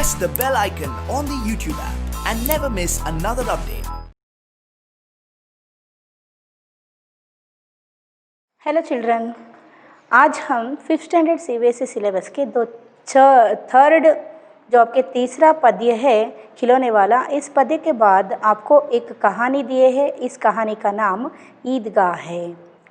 press the bell icon on the YouTube app and never miss another update. Hello children, आज हम 5th standard CBSE syllabus के third जो आपके तीसरा पद्य है खिलौने वाला, इस पद्य के बाद आपको एक कहानी दिए है। इस कहानी का नाम ईदगाह है।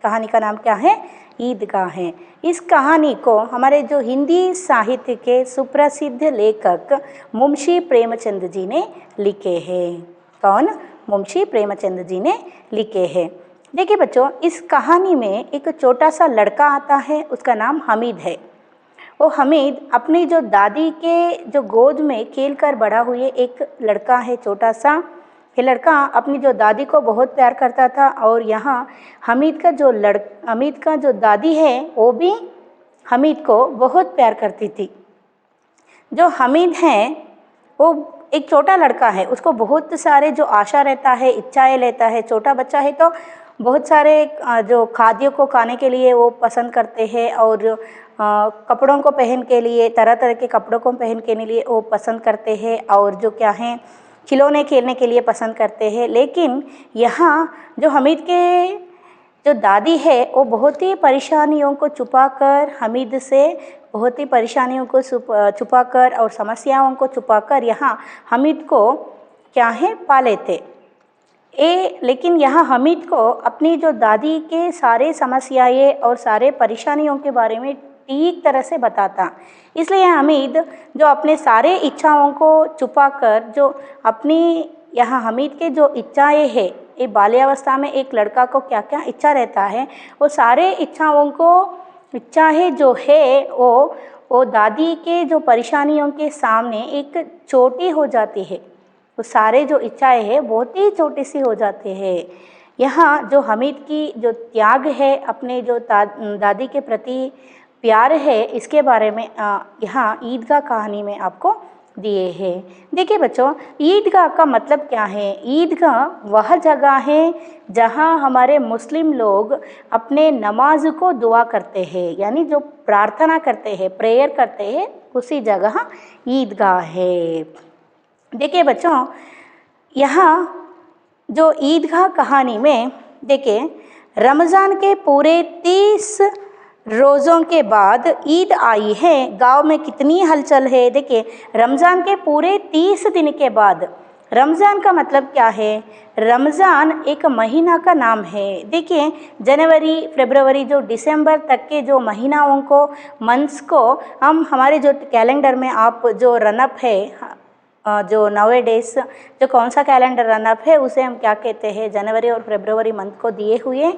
कहानी का नाम क्या है? ईदगाह है। इस कहानी को हमारे जो हिंदी साहित्य के सुप्रसिद्ध लेखक मुंशी प्रेमचंद जी ने लिखे हैं। कौन? मुंशी प्रेमचंद जी ने लिखे हैं। देखिए बच्चों, इस कहानी में एक छोटा सा लड़का आता है, उसका नाम हमीद है। वो हमीद अपनी जो दादी के जो गोद में खेल कर बड़ा हुए एक लड़का है, छोटा सा। ये लड़का अपनी जो दादी को बहुत प्यार करता था और यहाँ हमीद का जो दादी है वो भी हमीद को बहुत प्यार करती थी। जो हमीद है वो एक छोटा लड़का है, उसको बहुत सारे जो आशा रहता है, इच्छाएं लेता है। छोटा बच्चा है तो बहुत सारे जो खाद्यों को खाने के लिए वो पसंद करते हैं और कपड़ों को पहन के लिए, तरह तरह के कपड़ों को पहन के लिए वो पसंद करते हैं और जो क्या है खिलौने खेलने के लिए पसंद करते हैं। लेकिन यहाँ जो हमीद के जो दादी है वो बहुत ही परेशानियों को छुपाकर, हमीद से बहुत ही परेशानियों को छुपाकर और समस्याओं को छुपाकर यहाँ हमीद को क्या है पाले थे। लेकिन यहाँ हमीद को अपनी जो दादी के सारे समस्याएं और सारे परेशानियों के बारे में ठीक तरह से बताता। इसलिए हमीद जो अपने सारे इच्छाओं को छुपाकर, जो अपनी यहाँ हमीद के जो इच्छाएं है, ये बाल्यावस्था में एक लड़का को क्या क्या इच्छा रहता है, वो सारे इच्छाएं जो है वो दादी के जो परेशानियों के सामने एक छोटी हो जाती है। वो सारे जो इच्छाएं है बहुत ही छोटी सी हो जाते हैं। यहाँ जो हमीद की जो त्याग है, अपने जो दादी के प्रति प्यार है, इसके बारे में यहाँ ईदगाह कहानी में आपको दिए हैं। देखिए बच्चों, ईदगाह का मतलब क्या है? ईदगाह वह जगह है जहाँ हमारे मुस्लिम लोग अपने नमाज को दुआ करते हैं, यानी जो प्रार्थना करते हैं, प्रेयर करते हैं, उसी जगह ईदगाह है। देखिए बच्चों, यहाँ जो ईदगाह कहानी में देखिए, रमज़ान के पूरे 30 रोज़ों के बाद ईद आई है। गांव में कितनी हलचल है। देखिए, रमज़ान के पूरे 30 दिन के बाद, रमज़ान का मतलब क्या है? रमज़ान एक महीना का नाम है। देखिए, जनवरी, फरवरी, जो दिसंबर तक के जो महीनाओं को, मंथ्स को हम हमारे जो कैलेंडर में आप जो रनअप है, जो नवे डेज जो कौन सा कैलेंडर रनअप है, उसे हम क्या कहते हैं? जनवरी और फरवरी मंथ को दिए हुए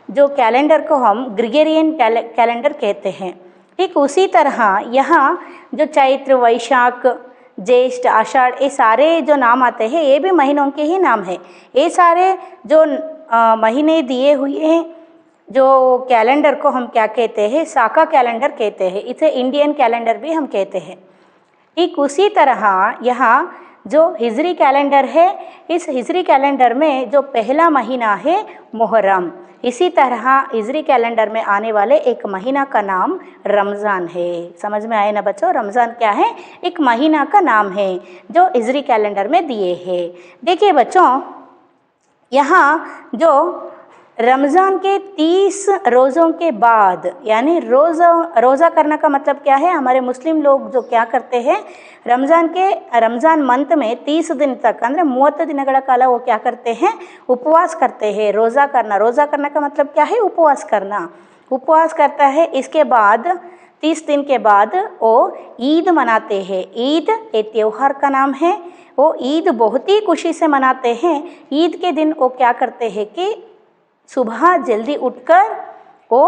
जो कैलेंडर को हम ग्रेगोरियन कैलेंडर कहते हैं। ठीक उसी तरह यहाँ जो चैत्र, वैशाख, ज्येष्ठ, आषाढ़, ये सारे जो नाम आते हैं, ये भी महीनों के ही नाम है। ये सारे जो महीने दिए हुए हैं, जो कैलेंडर को हम क्या कहते हैं? साका कैलेंडर कहते हैं। इसे इंडियन कैलेंडर भी हम कहते हैं। ठीक उसी तरह यहाँ जो हिजरी कैलेंडर है, इस हिजरी कैलेंडर में जो पहला महीना है मुहर्रम। इसी तरह हिजरी कैलेंडर में आने वाले एक महीना का नाम रमज़ान है। समझ में आए ना बच्चों? रमज़ान क्या है? एक महीना का नाम है जो हिजरी कैलेंडर में दिए हैं। देखिए बच्चों, यहाँ जो रमज़ान के 30 रोज़ों के बाद, यानी रोज़ा करने का मतलब क्या है? हमारे मुस्लिम लोग जो क्या करते हैं, रमज़ान मंथ में 30 दिन तक, ಅಂದರೆ 30 ದಿನಗಳ ಕಾಲ वो क्या करते हैं? उपवास करते हैं। रोज़ा करना का मतलब क्या है? उपवास करता है। इसके बाद 30 दिन के बाद वो ईद मनाते हैं। ईद एक त्यौहार का नाम है। वो ईद बहुत ही खुशी से मनाते हैं। ईद के दिन वो क्या करते हैं कि सुबह जल्दी उठकर वो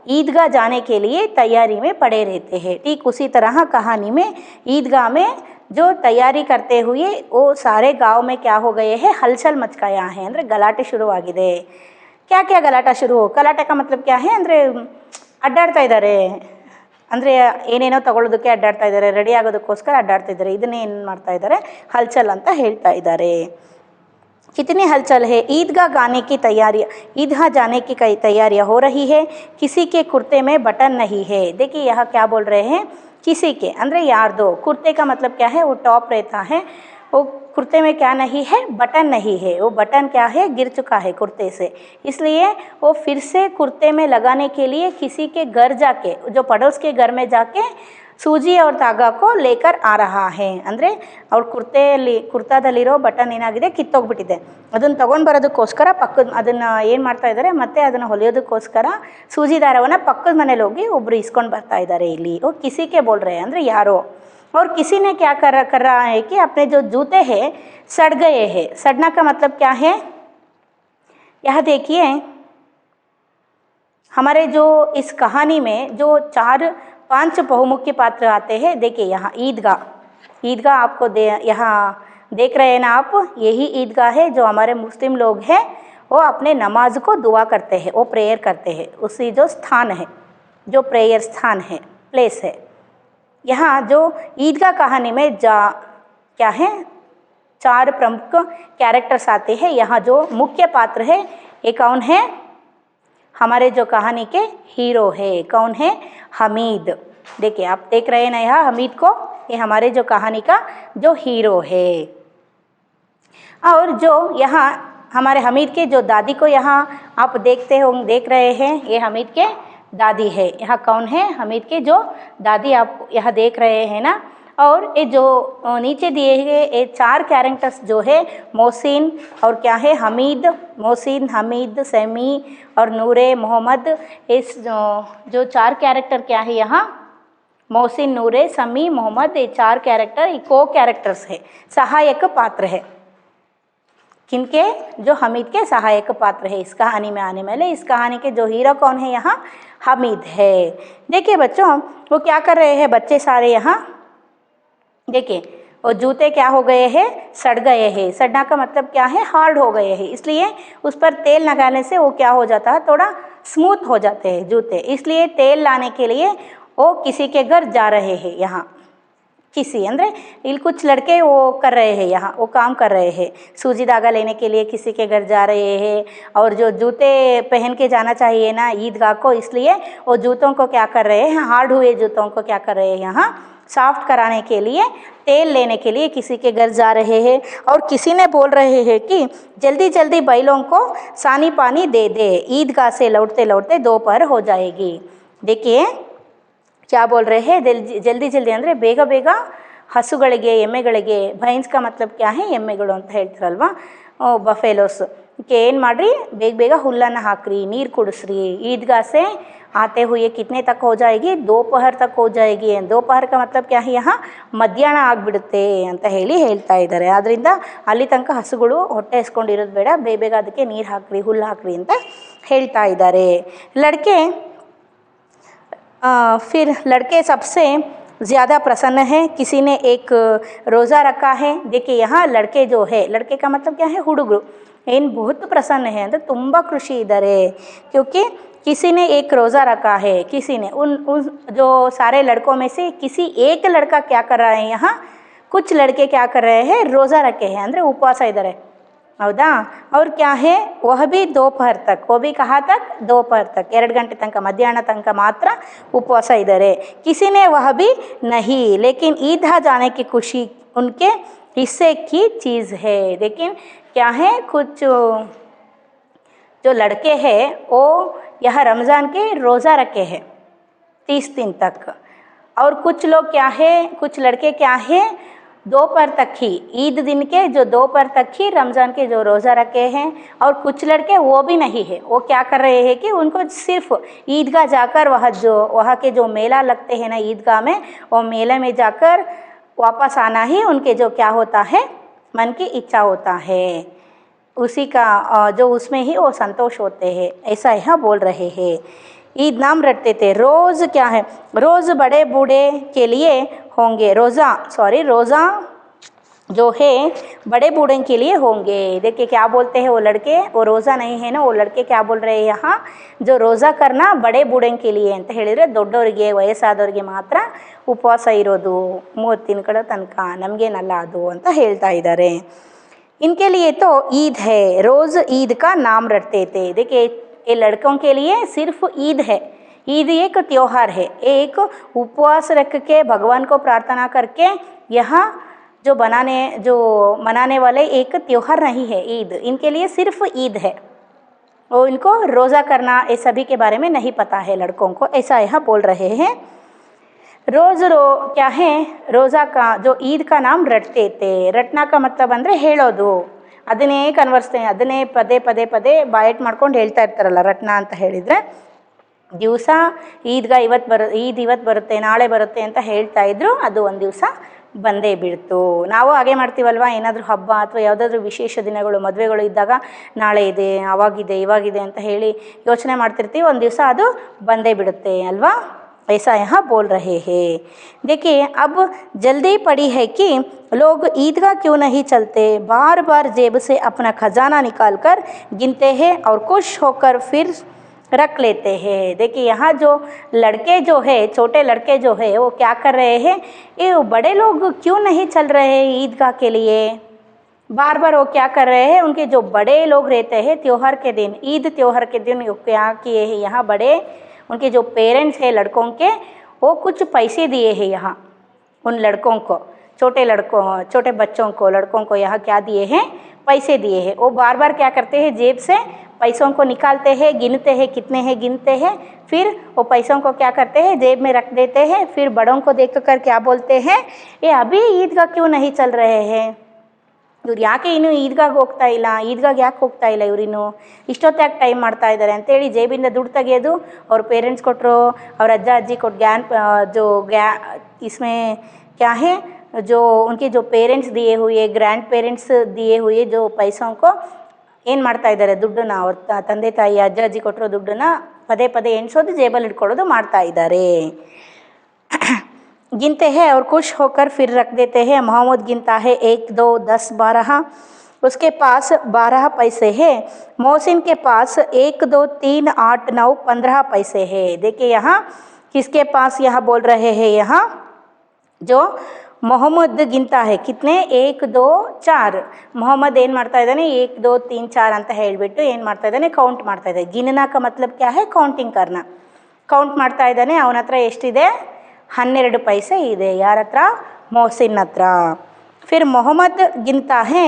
ईदगाह जाने के लिए तैयारी में पड़े रहते हैं। ठीक उसी तरह कहानी में ईदगाह में जो तैयारी करते हुए वो सारे गांव में क्या हो गए हैं? हलचल मच गया है, ಅಂದರೆ ಗಲಾಟೆ ಶುರುವಾಗಿದೆ। क्या ಗಲಾಟೆ ಶುರು? ಗಲಾಟೆ का मतलब क्या है? ಅಂದರೆ ಅಡ್ಡಾಡ್ತಾ ಇದ್ದಾರೆ, ಅಂದರೆ ಏನೇನೋ ತಗೊಳ್ಳೋದಕ್ಕೆ ಅಡ್ಡಾಡ್ತಾ ಇದ್ದಾರೆ, ರೆಡಿ ಆಗೋದಕ್ಕೋಸ್ಕರ ಅಡ್ಡಾಡ್ತಾ ಇದ್ದಾರೆ। ಇದನ್ನೇ ಏನು ಮಾಡ್ತಾ ಇದ್ದಾರೆ? ಹಲ್ಚಲ್ ಅಂತ ಹೇಳ್ತಾ ಇದ್ದಾರೆ। कितनी हलचल है। ईदगाह जाने की तैयारियां हो रही है। किसी के कुर्ते में बटन नहीं है। देखिए यहाँ क्या बोल रहे हैं? किसी के ಅಂದರೆ ಯಾರ್ದೋ कुर्ते का मतलब क्या है वो टॉप रहता है वो कुर्ते में क्या नहीं है बटन नहीं है वो बटन क्या है गिर चुका है कुर्ते से इसलिए वो फिर से कुर्ते में लगाने के लिए किसी के घर जाके जो पड़ोस के घर में जाके ಸೂಜಿ और धागा को लेकर आ रहा है ಅಂದರೆ ಅವ್ರ ಕುರ್ತಾದಲ್ಲಿರೋ ಬಟನ್ ಏನಾಗಿದೆ ಕಿತ್ತೋಗ್ಬಿಟ್ಟಿದೆ ಅದನ್ನು ತೊಗೊಂಡು ಬರೋದಕ್ಕೋಸ್ಕರ ಪಕ್ಕದ ಅದನ್ನು ಏನು ಮಾಡ್ತಾ ಇದ್ದಾರೆ ಮತ್ತೆ ಅದನ್ನು ಹೊಲಿಯೋದಕ್ಕೋಸ್ಕರ ಸೂಜಿ ದಾರವನ್ನು ಪಕ್ಕದ ಮನೇಲಿ ಹೋಗಿ ಒಬ್ಬರು ಇಸ್ಕೊಂಡು ಬರ್ತಾ ಇದ್ದಾರೆ ಇಲ್ಲಿ वो किसी के बोल रहे हैं ಅಂದರೆ ಯಾರೋ और किसी ने क्या कर रहा है कि अपने जो जूते हैं सड़ गए हैं सड़ना का मतलब क्या है यह देखिए हमारे जो इस कहानी में जो 4-5 बहुमुख्य पात्र आते हैं देखिए यहाँ ईदगाह आपको यहाँ देख रहे हैं ना आप यही ईदगाह है जो हमारे मुस्लिम लोग हैं वो अपने नमाज को दुआ करते हैं वो प्रेयर करते हैं उसी जो स्थान है जो प्रेयर स्थान है प्लेस है यहाँ जो ईदगाह कहानी में क्या है 4 प्रमुख कैरेक्टर्स आते हैं यहाँ जो मुख्य पात्र है ये कौन है हमारे जो कहानी के हीरो है कौन है हमीद देखिए आप देख रहे हैं ना यहाँ हमीद को ये हमारे जो कहानी का जो हीरो है और जो यहाँ हमारे हमीद के जो दादी को यहाँ आप देख रहे हैं ये हमीद के दादी है यहाँ कौन है हमीद के जो दादी आप यहाँ देख रहे हैं ना और ये जो नीचे दिए गए ये 4 कैरेक्टर्स जो है मोहसिन और क्या है हमीद मोहसिन हमीद समी और नूरे मोहम्मद इस जो 4 कैरेक्टर क्या है यहाँ मोहसिन नूरे समी मोहम्मद ये 4 कैरेक्टर को कैरेक्टर्स है सहायक पात्र है किनके जो हमीद के सहायक पात्र है इस कहानी में आने वाले इस कहानी के जो हीरो कौन है यहाँ हमीद है देखिए बच्चों वो क्या कर रहे हैं बच्चे सारे यहाँ देखिए वो जूते क्या हो गए हैं सड़ गए हैं सड़ना का मतलब क्या है हार्ड हो गए हैं इसलिए उस पर तेल लगाने से वो क्या हो जाता है थोड़ा स्मूथ हो जाते हैं जूते इसलिए तेल लाने के लिए वो किसी के घर जा रहे हैं यहाँ किसी ಅಂದರೆ ಇಲ್ಲಿ कुछ लड़के वो कर रहे हैं यहाँ वो काम कर रहे हैं सूजी धागा लेने के लिए किसी के घर जा रहे हैं और जो जूते पहन के जाना चाहिए ना ईदगाह को इसलिए वो जूतों को क्या कर रहे हैं हार्ड हुए जूतों को क्या कर रहे हैं यहाँ सॉफ्ट कराने के लिए तेल लेने के लिए किसी के घर जा रहे हैं और किसी ने बोल रहे हैं कि जल्दी जल्दी बैलों को सानी पानी दे दे ईदगाह से लौटते लौटते दोपहर हो जाएगी देखिए क्या बोल रहे हैं जल्दी जल्दी ಅಂದರೆ ಬೇಗ ಬೇಗ ಹಸುಗಳಿಗೆ ಎಮ್ಮೆಗಳಿಗೆ ಭೈನ್ಸ್ का मतलब क्या है ಎಮ್ಮೆಗಳು ಅಂತ ಹೇಳ್ತಾರಲ್ವಾ ಬಫೆಲೋಸ್ ಏನು ಮಾಡ್ರಿ ಬೇಗ ಬೇಗ ಹುಲ್ಲನ್ನು ಹಾಕ್ರಿ ನೀರು ಕುಡಿಸ್ರಿ ईदगाह से आते हुए कितने तक हो जाएगी दोपहर तक हो जाएगी दोपहर का मतलब क्या है यहाँ ಮಧ್ಯಾಹ್ನ ಆಗಿಬಿಡುತ್ತೆ ಅಂತ ಹೇಳ್ತಾ ಇದ್ದಾರೆ ಆದ್ದರಿಂದ ಅಲ್ಲಿ ತನಕ ಹಸುಗಳು ಹೊಟ್ಟೆ ಹಸ್ಕೊಂಡಿರೋದು ಬೇಡ ಬೇಗ ಬೇಗ ಅದಕ್ಕೆ ನೀರು ಹಾಕ್ರಿ ಹುಲ್ಲು ಹಾಕ್ರಿ ಅಂತ ಹೇಳ್ತಾ ಇದ್ದಾರೆ लड़के फिर लड़के सबसे ज़्यादा प्रसन्न है किसी ने एक रोज़ा रखा है देखिए यहाँ लड़के जो है लड़के का मतलब क्या है ಹುಡುಗರು ಏನು बहुत प्रसन्न है ಅಂದರೆ ತುಂಬ ಖುಷಿ ಇದ್ದಾರೆ क्योंकि किसी ने एक रोज़ा रखा है किसी ने उन जो सारे लड़कों में से किसी एक लड़का क्या कर रहा है यहाँ कुछ लड़के क्या कर रहे हैं रोज़ा रखे हैं ಅಂದರೆ ಉಪವಾಸ ಇದ್ದಾರೆ ಹೌದಾ और क्या है वह भी दोपहर तक वो भी कहाँ तक दोपहर तक 2 ಗಂಟೆ ತನಕ ಮಧ್ಯಾಹ್ನ ತನಕ ಮಾತ್ರ उपवास इधर है किसी ने वह भी नहीं लेकिन ईदगाह जाने की खुशी उनके हिस्से की चीज़ है लेकिन क्या है कुछ जो लड़के हैं वो यह रमज़ान के रोज़ा रखे हैं 30 दिन तक और कुछ लोग क्या है कुछ लड़के क्या है दोपहर तक ही ईद दिन के जो दोपहर तक ही रमज़ान के जो रोज़ा रखे हैं और कुछ लड़के वो भी नहीं है वो क्या कर रहे हैं कि उनको सिर्फ ईदगाह जाकर वहाँ के जो मेला लगते हैं ना ईदगाह में वो मेले में जाकर वापस आना ही उनके जो क्या होता है मन की इच्छा होता है उसी का जो उसमें ही वो संतोष होते हैं ऐसा यहाँ बोल रहे हैं ईद नाम रटते थे रोज़ क्या है रोज़ बड़े बूढ़े के लिए होंगे रोज़ा जो है बड़े बूढ़े के लिए होंगे देखिए क्या बोलते हैं वो लड़के वो रोज़ा नहीं है ना वो लड़के क्या बोल रहे हैं यहाँ जो रोज़ा करना बड़े बूढ़े के लिए ಅಂತ ಹೇಳಿದರೆ ದೊಡ್ಡವರಿಗೆ ವಯಸ್ಸಾದವರಿಗೆ ಮಾತ್ರ ಉಪವಾಸ ಇರೋದು 30 ದಿನಗಳ ತನಕ ನಮಗೇನಲ್ಲ ಅದು ಅಂತ ಹೇಳ್ತಾ ಇದ್ದಾರೆ इनके लिए तो ईद है रोज़ ईद का नाम रटते थे देखिए ये लड़कों के लिए सिर्फ ईद है ईद एक त्योहार है, एक उपवास रख के भगवान को प्रार्थना करके यहाँ जो मनाने वाले एक त्योहार नहीं है ईद, इनके लिए सिर्फ ईद है। और इनको रोज़ा करना ये सभी के बारे में नहीं पता है लड़कों को, ऐसा यहाँ बोल रहे हैं। क्या है रोज़ा का जो ईद का नाम रटते थे, रटना का मतलब ಅಂದರೆ ಹೇಳೋದು, ಅದನ್ನೇ ಕನ್ವರ್ಸ್ತೇನೆ, ಅದನ್ನೇ ಪದೇ ಪದೇ ಪದೇ ಬಾಯಟ್ ಮಾಡ್ಕೊಂಡು ಹೇಳ್ತಾ ಇರ್ತಾರಲ್ಲ ರಟ್ನ ಅಂತ ಹೇಳಿದರೆ, ದಿವಸ ಈದ್ ಇವತ್ತು ಬರುತ್ತೆ ನಾಳೆ ಬರುತ್ತೆ ಅಂತ ಹೇಳ್ತಾ ಇದ್ರು, ಅದು ಒಂದು ದಿವಸ ಬಂದೇ ಬಿಡ್ತು। ನಾವು ಹಾಗೆ ಮಾಡ್ತೀವಲ್ವ, ಏನಾದರೂ ಹಬ್ಬ ಅಥವಾ ಯಾವುದಾದ್ರೂ ವಿಶೇಷ ದಿನಗಳು ಮದುವೆಗಳು ಇದ್ದಾಗ ನಾಳೆ ಇದೆ ಅವಾಗಿದೆ ಇವಾಗಿದೆ ಅಂತ ಹೇಳಿ ಯೋಚನೆ ಮಾಡ್ತಿರ್ತೀವಿ, ಒಂದು ದಿವಸ ಅದು ಬಂದೇ ಬಿಡುತ್ತೆ ಅಲ್ವಾ। ऐसा यहाँ बोल रहे हैं। देखिए अब जल्दी पड़ी है कि लोग ईदगाह क्यों नहीं चलते, बार बार जेब से अपना खजाना निकाल कर गिनते हैं और खुश होकर फिर रख लेते हैं। देखिए यहाँ जो लड़के जो है, छोटे लड़के जो है वो क्या कर रहे हैं, ये बड़े लोग क्यों नहीं चल रहे हैं ईदगाह के लिए, बार बार वो क्या कर रहे हैं, उनके जो बड़े लोग रहते हैं त्योहार के दिन, ईद त्योहार के दिन क्या किए हैं यहाँ बड़े, उनके जो पेरेंट्स हैं लड़कों के, वो कुछ पैसे दिए हैं यहाँ उन लड़कों को, छोटे बच्चों को लड़कों को यहाँ क्या दिए हैं, पैसे दिए हैं। वो बार बार क्या करते हैं, जेब से पैसों को निकालते हैं, गिनते हैं कितने हैं गिनते हैं, फिर वो पैसों को क्या करते हैं जेब में रख देते हैं। फिर बड़ों को देख कर क्या बोलते हैं, ये अभी ईदगाह क्यों नहीं चल रहे हैं, ಇವ್ರು ಯಾಕೆ ಇನ್ನೂ ಈದ್ಗಾಗೆ ಹೋಗ್ತಾ ಇಲ್ಲ, ಈದ್ಗಾಗೆ ಯಾಕೆ ಹೋಗ್ತಾ ಇಲ್ಲ ಇವರಿನ್ನು, ಇಷ್ಟೊತ್ತಾಗಿ ಟೈಮ್ ಮಾಡ್ತಾ ಇದ್ದಾರೆ ಅಂತೇಳಿ ಜೇಬಿಂದ ದುಡ್ಡು ತೆಗೆಯೋದು, ಅವ್ರ ಪೇರೆಂಟ್ಸ್ ಕೊಟ್ಟರು, ಅವ್ರ ಅಜ್ಜ ಅಜ್ಜಿ ಕೊಟ್ಟು इसमें क्या है जो उनके जो पेरेंट्स दिए हुए ग्रैंड पेरेंट्स दिए हुए जो पैसों को ಏನು ಮಾಡ್ತಾ ಇದ್ದಾರೆ, ದುಡ್ಡನ್ನ ಅವ್ರ ತಂದೆ ತಾಯಿ ಅಜ್ಜ ಅಜ್ಜಿ ಕೊಟ್ಟಿರೋ ದುಡ್ಡನ್ನ ಪದೇ ಪದೇ ಎಣಿಸೋದು ಜೇಬಲ್ಲಿ ಇಟ್ಕೊಳ್ಳೋದು ಮಾಡ್ತಾ ಇದ್ದಾರೆ। गिनते हैं और खुश होकर फिर रख देते हैं। मोहम्मद गिनता है 1 2 10 12, उसके पास 12 पैसे हैं। मोहसिन के पास 1 2 3 8 9 15 पैसे हैं। देखिए यहाँ किसके पास यहाँ बोल रहे हैं, यहाँ जो ಮೊಹಮ್ಮದ್ ಗಿಂತ है कितने 1 2 4, ಮೊಹಮ್ಮದ್ ಏನು ಮಾಡ್ತಾ ಇದ್ದಾನೆ 1 2 3 4 ಅಂತ ಹೇಳಿಬಿಟ್ಟು ಏನು ಮಾಡ್ತಾ ಇದ್ದಾನೆ, ಕೌಂಟ್ ಮಾಡ್ತಾ ಇದ್ದಾನೆ। ಗಿನನಾ का मतलब क्या है, ಕೌಂಟಿಂಗ್ करना, ಕೌಂಟ್ ಮಾಡ್ತಾ ಇದ್ದಾನೆ। ಅವನ ಹತ್ರ ಎಷ್ಟಿದೆ, 12 पैसे ಇದೆ, ಯಾರ ಹತ್ರ, ಮೊಹಸಿನ್ ಹತ್ರ। फिर मोहम्मद गिनता है,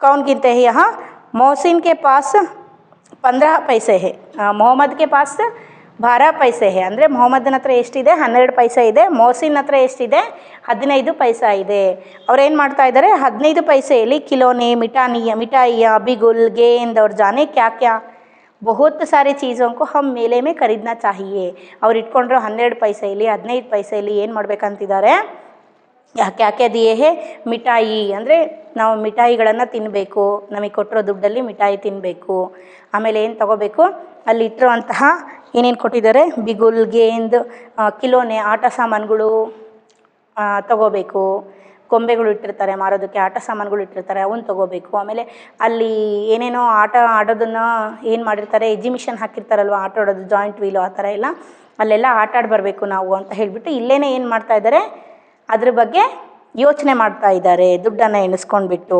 कौन गिनते हैं यहाँ, मोहसिन के पास 15 पैसे है, मोहम्मद के पास 12 पैसे है, ಅಂದರೆ ಮೊಹಮ್ಮದನ ಹತ್ರ ಎಷ್ಟಿದೆ 12 ಪೈಸೆ ಇದೆ, ಮೊಹಸಿನ್ ಹತ್ರ ಎಷ್ಟಿದೆ 15 ಪೈಸಾ ಇದೆ। ಅವ್ರು ಏನು ಮಾಡ್ತಾ ಇದ್ದಾರೆ, 15 पैसेಯಲ್ಲಿ खिलौने मिठाइयाँ बिगुल गेंद और जाने क्या क्या बहुत सारी चीज़ों को हम मेले में खरीदना चाहिए। ಅವ್ರು ಇಟ್ಕೊಂಡ್ರು 12 पैसेಯಲ್ಲಿ 15 पैसेಯಲ್ಲಿ ಏನು ಮಾಡಬೇಕಂತಿದ್ದಾರೆ, क्या क्या दिए है, ಮಿಠಾಯಿ ಅಂದರೆ ನಾವು ಮಿಠಾಯಿಗಳನ್ನು ತಿನ್ನಬೇಕು, ನಮಗೆ ಕೊಟ್ಟಿರೋ ದುಡ್ಡಲ್ಲಿ ಮಿಠಾಯಿ ತಿನ್ನಬೇಕು, ಆಮೇಲೆ ಏನು ತಗೋಬೇಕು, ಅಲ್ಲಿ ಇಟ್ಟಿರುವಂತಹ ಏನೇನು ಕೊಟ್ಟಿದ್ದಾರೆ, ಬಿಗುಲ್ ಗೇಂದ್ ಕಿಲೋನೆ ಆಟ ಸಾಮಾನುಗಳು ತಗೋಬೇಕು, ಗೊಂಬೆಗಳು ಇಟ್ಟಿರ್ತಾರೆ ಮಾರೋದಕ್ಕೆ, ಆಟ ಸಾಮಾನುಗಳು ಇಟ್ಟಿರ್ತಾರೆ ಅವನ್ನ ತೊಗೋಬೇಕು, ಆಮೇಲೆ ಅಲ್ಲಿ ಏನೇನೋ ಆಟ ಆಡೋದನ್ನು ಏನು ಮಾಡಿರ್ತಾರೆ, ಎಕ್ಸಿಬಿಷನ್ ಹಾಕಿರ್ತಾರಲ್ವ ಆಟ ಆಡೋದು, ಜಾಯಿಂಟ್ ವೀಲು ಆ ಥರ ಎಲ್ಲ, ಅಲ್ಲೆಲ್ಲ ಆಟ ಆಡಿ ಬರಬೇಕು ನಾವು ಅಂತ ಹೇಳಿಬಿಟ್ಟು ಇಲ್ಲೇ ಏನು ಮಾಡ್ತಾ ಇದ್ದಾರೆ, ಅದ್ರ ಬಗ್ಗೆ ಯೋಚನೆ ಮಾಡ್ತಾ ಇದ್ದಾರೆ ದುಡ್ಡನ್ನು ಎಣಿಸ್ಕೊಂಡ್ಬಿಟ್ಟು।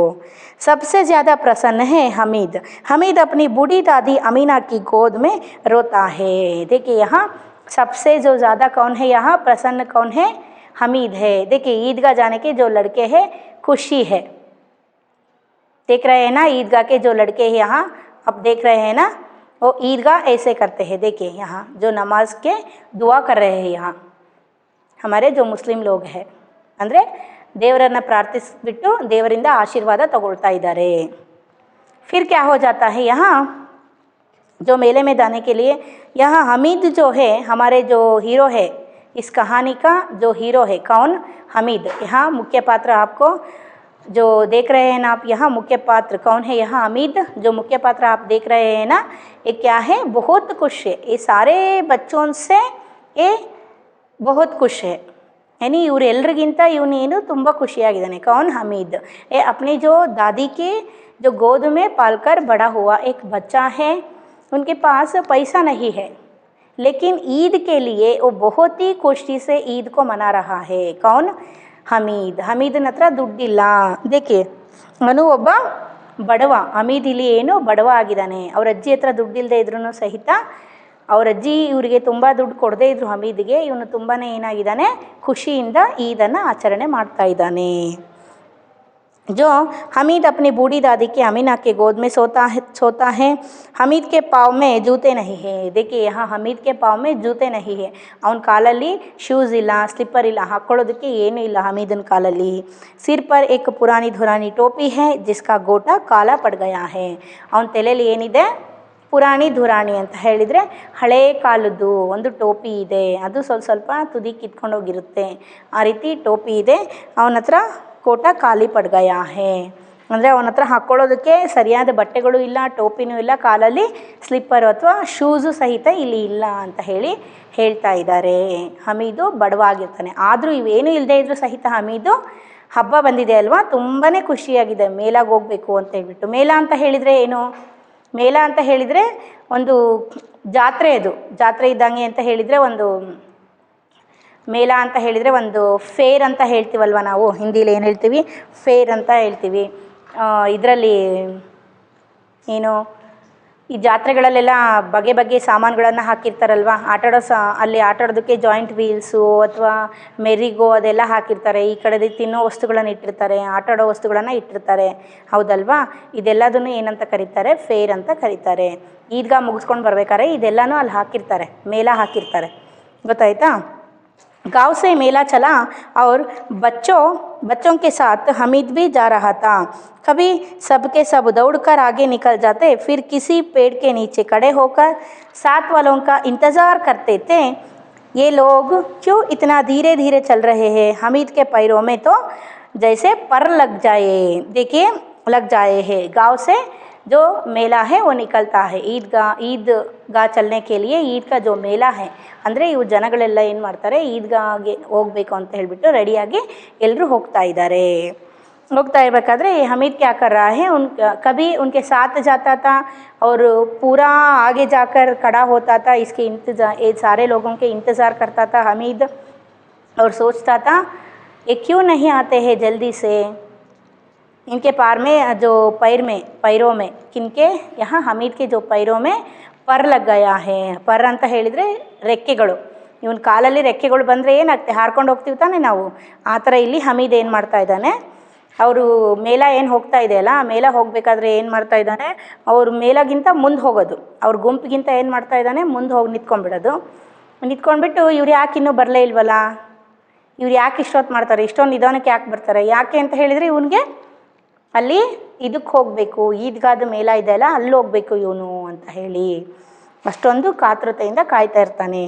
सबसे ज़्यादा प्रसन्न है हमीद, हमीद अपनी बूढ़ी दादी अमीना की गोद में रोता है। देखिए यहाँ सबसे जो ज़्यादा कौन है, यहाँ प्रसन्न कौन है, हमीद है। देखिए ईदगाह जाने के जो लड़के हैं खुशी है, देख रहे हैं ना, ईदगाह के जो लड़के हैं यहाँ अब देख रहे हैं ना, वो ईदगाह ऐसे करते हैं। देखिए यहाँ जो नमाज के दुआ कर रहे हैं, यहाँ हमारे जो मुस्लिम लोग हैं ಅಂದರೆ ದೇವರನ್ನು ಪ್ರಾರ್ಥಿಸಿಬಿಟ್ಟು ದೇವರಿಂದ ಆಶೀರ್ವಾದ ತಗೊಳ್ತಾ ಇದ್ದಾರೆ। फिर क्या हो जाता है, यहाँ जो मेले में जाने के लिए यहाँ हमीद जो है, हमारे जो हीरो है इस कहानी का जो हीरो है कौन, हमीद। यहाँ मुख्य पात्र आपको जो देख रहे हैं ना आप, यहाँ मुख्य पात्र कौन है, यहाँ हमीद जो मुख्य पात्र आप देख रहे हैं ना, ये क्या है, बहुत खुश है, ये सारे बच्चों से ये बहुत खुश है, यानी ಇವರೆಲ್ಲರಿಗಿಂತ ಇವನೇನು ತುಂಬ ಖುಷಿಯಾಗಿದ್ದಾನೆ। कौन, हमीद। ये अपनी जो दादी के जो गोद में पालकर बड़ा हुआ एक बच्चा है, उनके पास पैसा नहीं है, लेकिन ईद के लिए वो बहुत ही खुशी से ईद को मना रहा है। कौन, हमीद। ಹಮೀದನ ಹತ್ರ ದುಡ್ಡಿಲ್ಲ। देखिए ಅವನು ಒಬ್ಬ ಬಡವ, ಹಮೀದ್ ಇಲ್ಲಿ ಏನು ಬಡವ ಆಗಿದ್ದಾನೆ, ಅವ್ರ ಅಜ್ಜಿ ಹತ್ರ ದುಡ್ಡಿಲ್ಲದೆ ಇದ್ರೂ ಸಹಿತ ಅವ್ರ ಅಜ್ಜಿ ಇವರಿಗೆ ತುಂಬ ದುಡ್ಡು ಕೊಡದೇ ಇದ್ರು ಹಮೀದ್ಗೆ. ಇವನು ತುಂಬಾ ಏನಾಗಿದ್ದಾನೆ, ಖುಷಿಯಿಂದ ಈದನ್ನು ಆಚರಣೆ ಮಾಡ್ತಾ ಇದ್ದಾನೆ. जो हमीद अपनी बूढ़ी दादी के अमीना के गोद में सोता है। हमीद के पाँव में जूते नहीं है. देखिए यहाँ हमीद के पाँव में जूते नहीं है. ಅವನ ಕಾಲಲ್ಲಿ ಶೂಸ್ ಇಲ್ಲ, ಸ್ಲಿಪ್ಪರ್ ಇಲ್ಲ, ಹಾಕ್ಕೊಳ್ಳೋದಕ್ಕೆ ಏನೂ ಇಲ್ಲ ಹಮೀದನ ಕಾಲಲ್ಲಿ. सिर पर एक पुरानी धुरानी टोपी है जिसका गोटा काला पड़ गया है. ಅವನ ತಲೆಯಲ್ಲಿ ಏನಿದೆ, ಪುರಾಣಿ ಧುರಾಣಿ ಅಂತ ಹೇಳಿದರೆ ಹಳೇ ಕಾಲದ್ದು ಒಂದು ಟೋಪಿ ಇದೆ. ಅದು ಸ್ವಲ್ಪ ತುದಿ ಕಿತ್ಕೊಂಡೋಗಿರುತ್ತೆ, ಆ ರೀತಿ ಟೋಪಿ ಇದೆ. ಅವನ ಹತ್ರ ಕೋಟ ಖಾಲಿ ಪಡ್ಗಯ ಹೇ, ಅಂದರೆ ಅವನ ಹತ್ರ ಹಾಕ್ಕೊಳ್ಳೋದಕ್ಕೆ ಸರಿಯಾದ ಬಟ್ಟೆಗಳು ಇಲ್ಲ, ಟೋಪಿನೂ ಇಲ್ಲ, ಕಾಲಲ್ಲಿ ಸ್ಲಿಪ್ಪರು ಅಥವಾ ಶೂಸು ಸಹಿತ ಇಲ್ಲಿ ಇಲ್ಲ ಅಂತ ಹೇಳ್ತಾ ಇದ್ದಾರೆ. ಹಮೀದು ಬಡವಾಗಿರ್ತಾನೆ. ಆದರೂ ಇವೇನೂ ಇಲ್ಲದೆ ಇದ್ದರೂ ಸಹಿತ ಹಮೀದು ಹಬ್ಬ ಬಂದಿದೆ ಅಲ್ವಾ, ತುಂಬಾ ಖುಷಿಯಾಗಿದೆ, ಮೇಲಾಗಿ ಹೋಗಬೇಕು ಅಂತ ಹೇಳ್ಬಿಟ್ಟು. ಮೇಳ ಅಂತ ಹೇಳಿದರೆ ಏನು? ಮೇಳ ಅಂತ ಹೇಳಿದರೆ ಒಂದು ಜಾತ್ರೆ, ಅದು ಜಾತ್ರೆ ಇದ್ದಂಗೆ ಅಂತ ಹೇಳಿದರೆ ಒಂದು ಮೇಳ ಅಂತ ಹೇಳಿದರೆ ಒಂದು ಫೇರ್ ಅಂತ ಹೇಳ್ತೀವಲ್ವ ನಾವು, ಹಿಂದೀಲಿ ಏನು ಹೇಳ್ತೀವಿ, ಫೇರ್ ಅಂತ ಹೇಳ್ತೀವಿ. ಇದರಲ್ಲಿ ಏನು, ಈ ಜಾತ್ರೆಗಳಲ್ಲೆಲ್ಲ ಬಗೆ ಬಗೆ ಸಾಮಾನುಗಳನ್ನು ಹಾಕಿರ್ತಾರಲ್ವ, ಅಲ್ಲಿ ಆಟಾಡೋದಕ್ಕೆ ಜಾಯಿಂಟ್ ವೀಲ್ಸು ಅಥವಾ ಮೆರಿಗೋ ಅದೆಲ್ಲ ಹಾಕಿರ್ತಾರೆ. ಈ ಕಡೆ ತಿನ್ನೋ ವಸ್ತುಗಳನ್ನು ಇಟ್ಟಿರ್ತಾರೆ, ಆಟಾಡೋ ವಸ್ತುಗಳನ್ನು ಇಟ್ಟಿರ್ತಾರೆ, ಹೌದಲ್ವಾ? ಇದೆಲ್ಲದನ್ನು ಏನಂತ ಕರೀತಾರೆ? ಫೇರ್ ಅಂತ ಕರೀತಾರೆ. ಈದ್ಗಾ ಮುಗಿಸ್ಕೊಂಡು ಬರ್ಬೇಕಾದ್ರೆ ಇದೆಲ್ಲನೂ ಅಲ್ಲಿ ಹಾಕಿರ್ತಾರೆ, ಮೇಳ ಹಾಕಿರ್ತಾರೆ, ಗೊತ್ತಾಯ್ತಾ? गांव से मेला चला और बच्चों के साथ हमीद भी जा रहा था. कभी सबके सब दौड़कर आगे निकल जाते, फिर किसी पेड़ के नीचे खड़े होकर साथ वालों का इंतज़ार करते थे. ये लोग क्यों इतना धीरे धीरे चल रहे हैं? हमीद के पैरों में तो जैसे पर लग जाए. देखिए, लग जाए है. गांव से जो मेला है वो निकलता है. ईदगाह चलने के लिए ईद का जो मेला है, ಅಂದರೆ ಇವು ಜನಗಳೆಲ್ಲ ಏನು ಮಾಡ್ತಾರೆ, ಈದ್ಗಾಗೆ ಹೋಗಬೇಕು ಅಂತ ಹೇಳಿಬಿಟ್ಟು ರೆಡಿಯಾಗಿ ಎಲ್ಲರೂ ಹೋಗ್ತಾ ಇದ್ದಾರೆ. ಹೋಗ್ತಾ ಇರಬೇಕಾದ್ರೆ हमीद क्या कर रहा है, कभी उनके साथ जाता था और पूरा आगे जाकर खड़ा होता था. इसके ये सारे लोगों के इंतज़ार करता था हमीद और सोचता था ये क्यों नहीं आते हैं जल्दी से. इनके पैरों में किनके, यहाँ हमीद के जो पैरों में पर लग गया है. पर ಅಂತ ಹೇಳಿದರೆ ರೆಕ್ಕೆಗಳು. ಇವನ ಕಾಲಲ್ಲಿ ರೆಕ್ಕೆಗಳು ಬಂದರೆ ಏನಾಗುತ್ತೆ, ಹಾರ್ಕೊಂಡು ಹೋಗ್ತೀವಿ ತಾನೆ ನಾವು. ಆ ಥರ ಇಲ್ಲಿ ಹಮೀದ್ ಏನು ಮಾಡ್ತಾ ಇದ್ದಾನೆ, ಅವರು ಮೇಳ ಏನು ಹೋಗ್ತಾ ಇದೆಯಲ್ಲ, ಮೇಳ ಹೋಗಬೇಕಾದ್ರೆ ಏನು ಮಾಡ್ತಾ ಇದ್ದಾನೆ, ಅವರು ಮೇಳಗಿಂತ ಮುಂದೆ ಹೋಗೋದು, ಅವ್ರ ಗುಂಪಿಗಿಂತ ಏನು ಮಾಡ್ತಾ ಇದ್ದಾನೆ, ಮುಂದೆ ಹೋಗಿ ನಿಂತ್ಕೊಂಡ್ಬಿಡೋದು. ನಿಂತ್ಕೊಂಡ್ಬಿಟ್ಟು ಇವ್ರು ಯಾಕೆ ಇನ್ನೂ ಬರಲೇ ಇಲ್ವಲ್ಲ, ಇವ್ರು ಯಾಕೆ ಇಷ್ಟೊತ್ತು ಮಾಡ್ತಾರೆ, ಇಷ್ಟೊಂದು ನಿಧಾನಕ್ಕೆ ಯಾಕೆ ಬರ್ತಾರೆ, ಯಾಕೆ ಅಂತ ಹೇಳಿದರೆ ಇವನಿಗೆ ಅಲ್ಲಿ ಇದಕ್ಕೆ ಹೋಗಬೇಕು, ಈದ್ಗಾದ ಮೇಳ ಇದೆಯಲ್ಲ ಅಲ್ಲಿ ಹೋಗಬೇಕು ಇವನು ಅಂತ ಹೇಳಿ ಅಷ್ಟೊಂದು ಕಾತುರತೆಯಿಂದ ಕಾಯ್ತಾ ಇರ್ತಾನೆ.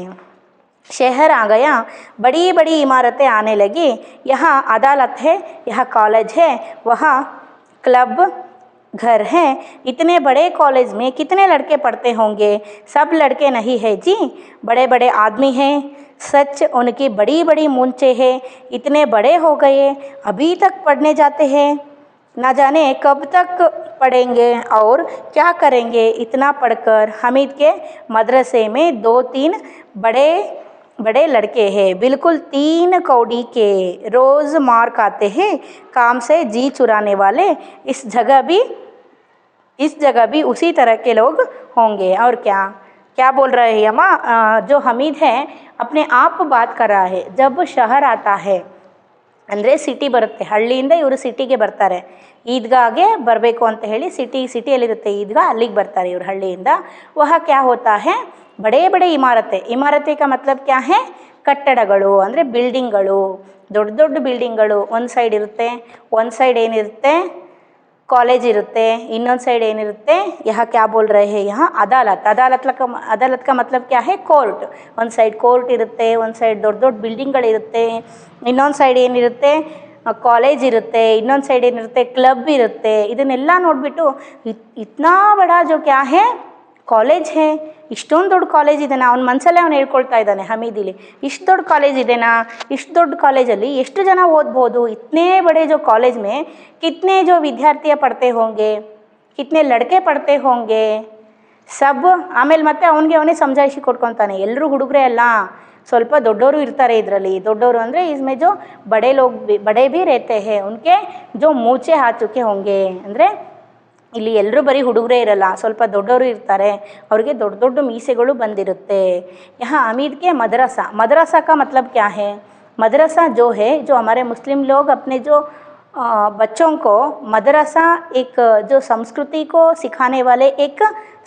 शहर आ गया, बड़ी बड़ी इमारतें आने लगी. यहाँ अदालत है, यहाँ कॉलेज है, वहाँ क्लब घर है. इतने बड़े कॉलेज में कितने लड़के पढ़ते होंगे? सब लड़के नहीं है जी, बड़े बड़े आदमी हैं. सच उनकी बड़ी बड़ी मूंछें हैं, इतने बड़े हो गए अभी तक पढ़ने जाते हैं. ना जाने कब तक पढ़ेंगे और क्या करेंगे इतना पढ़कर. हमीद के मदरसे में 2-3 बड़े लड़के हैं, बिल्कुल 3 कौड़ी के, रोज़ मार खाते हैं, काम से जी चुराने वाले. इस जगह भी उसी तरह के लोग होंगे. और क्या बोल रहे हैं अम्मा, जो हमीद है अपने आप बात कर रहा है. जब शहर आता है ಅಂದರೆ ಸಿಟಿ ಬರುತ್ತೆ, ಹಳ್ಳಿಯಿಂದ ಇವರು ಸಿಟಿಗೆ ಬರ್ತಾರೆ, ಈದ್ಗಾಗೆ ಬರಬೇಕು ಅಂತ ಹೇಳಿ ಸಿಟಿಯಲ್ಲಿರುತ್ತೆ ಈದ್ಗಾ, ಅಲ್ಲಿಗೆ ಬರ್ತಾರೆ ಇವರು ಹಳ್ಳಿಯಿಂದ. ವಹ ಕ್ಯಾ ಹೋತಾ ಹೇ, ಬಡೇ ಬಡೇ ಇಮಾರತೆ ಕಾ ಮತ್ಲಬ್ ಕ್ಯಾ ಹೇ, ಕಟ್ಟಡಗಳು ಅಂದರೆ ಬಿಲ್ಡಿಂಗ್ಗಳು, ದೊಡ್ಡ ದೊಡ್ಡ ಬಿಲ್ಡಿಂಗ್ಗಳು. ಒಂದು ಸೈಡ್ ಇರುತ್ತೆ, ಒಂದು ಸೈಡ್ ಏನಿರುತ್ತೆ कॉलेज इरुत्ते, ಇನ್ನೊಂದು ಸೈಡ್ ಏನಿರುತ್ತೆ, यहाँ क्या बोल रहे हैं, यहाँ अदालत का मतलब क्या है, कोर्ट. ಒಂದು ಸೈಡ್ ಕೋರ್ಟ್ ಇರುತ್ತೆ, ಒಂದು ಸೈಡ್ ದೊಡ್ಡ ದೊಡ್ಡ ಬಿಲ್ಡಿಂಗ್ಗಳಿರುತ್ತೆ, ಇನ್ನೊಂದು ಸೈಡ್ ಏನಿರುತ್ತೆ ಕಾಲೇಜ್ ಇರುತ್ತೆ, ಇನ್ನೊಂದು ಸೈಡ್ ಏನಿರುತ್ತೆ ಕ್ಲಬ್ ಇರುತ್ತೆ. ಇದನ್ನೆಲ್ಲ ನೋಡಿಬಿಟ್ಟು ಇತ್ನಾ ಬಡಾ ಜೋ ಕ್ಯಾ ಹೇ, ಕಾಲೇಜ್ ಹೇ, ಇಷ್ಟೊಂದು ದೊಡ್ಡ ಕಾಲೇಜ್ ಇದೆನಾ, ಅವ್ನ ಮನಸ್ಸಲ್ಲೇ ಅವ್ನು ಹೇಳ್ಕೊಳ್ತಾ ಇದ್ದಾನೆ ಹಮೀದಿಲಿ, ಇಷ್ಟು ದೊಡ್ಡ ಕಾಲೇಜ್ ಇದೆನಾ, ಇಷ್ಟು ದೊಡ್ಡ ಕಾಲೇಜಲ್ಲಿ ಎಷ್ಟು ಜನ ಓದ್ಬೋದು, ಇತನೇ ಬಡೆ जो कॉलेज में कितने जो विद्यार्थी पढ़ते होंगे, कितने लड़के पढ़ते होंगे सब. ಆಮೇಲೆ ಮತ್ತೆ ಅವನೇ ಸಮಜಾಯಿಷಿ ಕೊಡ್ಕೊತಾನೆ, ಎಲ್ಲರೂ ಹುಡುಗರೇ ಅಲ್ಲ, ಸ್ವಲ್ಪ ದೊಡ್ಡವರು ಇರ್ತಾರೆ ಇದರಲ್ಲಿ. ದೊಡ್ಡವರು ಅಂದರೆ इसमें जो बड़े भी रहते हैं, उनके जो मूछे आ चुके होंगे, ಅಂದರೆ ಇಲ್ಲಿ ಎಲ್ಲರೂ ಬರೀ ಹುಡುಗರೇ ಇರಲ್ಲ, ಸ್ವಲ್ಪ ದೊಡ್ಡವರು ಇರ್ತಾರೆ, ಅವ್ರಿಗೆ ದೊಡ್ಡ ದೊಡ್ಡ ಮೀಸೆಗಳು ಬಂದಿರುತ್ತೆ. यहाँ अमीद के मदरसा, मदरसा का मतलब क्या है? मदरसा जो है, जो हमारे मुस्लिम लोग अपने जो बच्चों को मदरसा एक जो संस्कृति को सिखाने वाले एक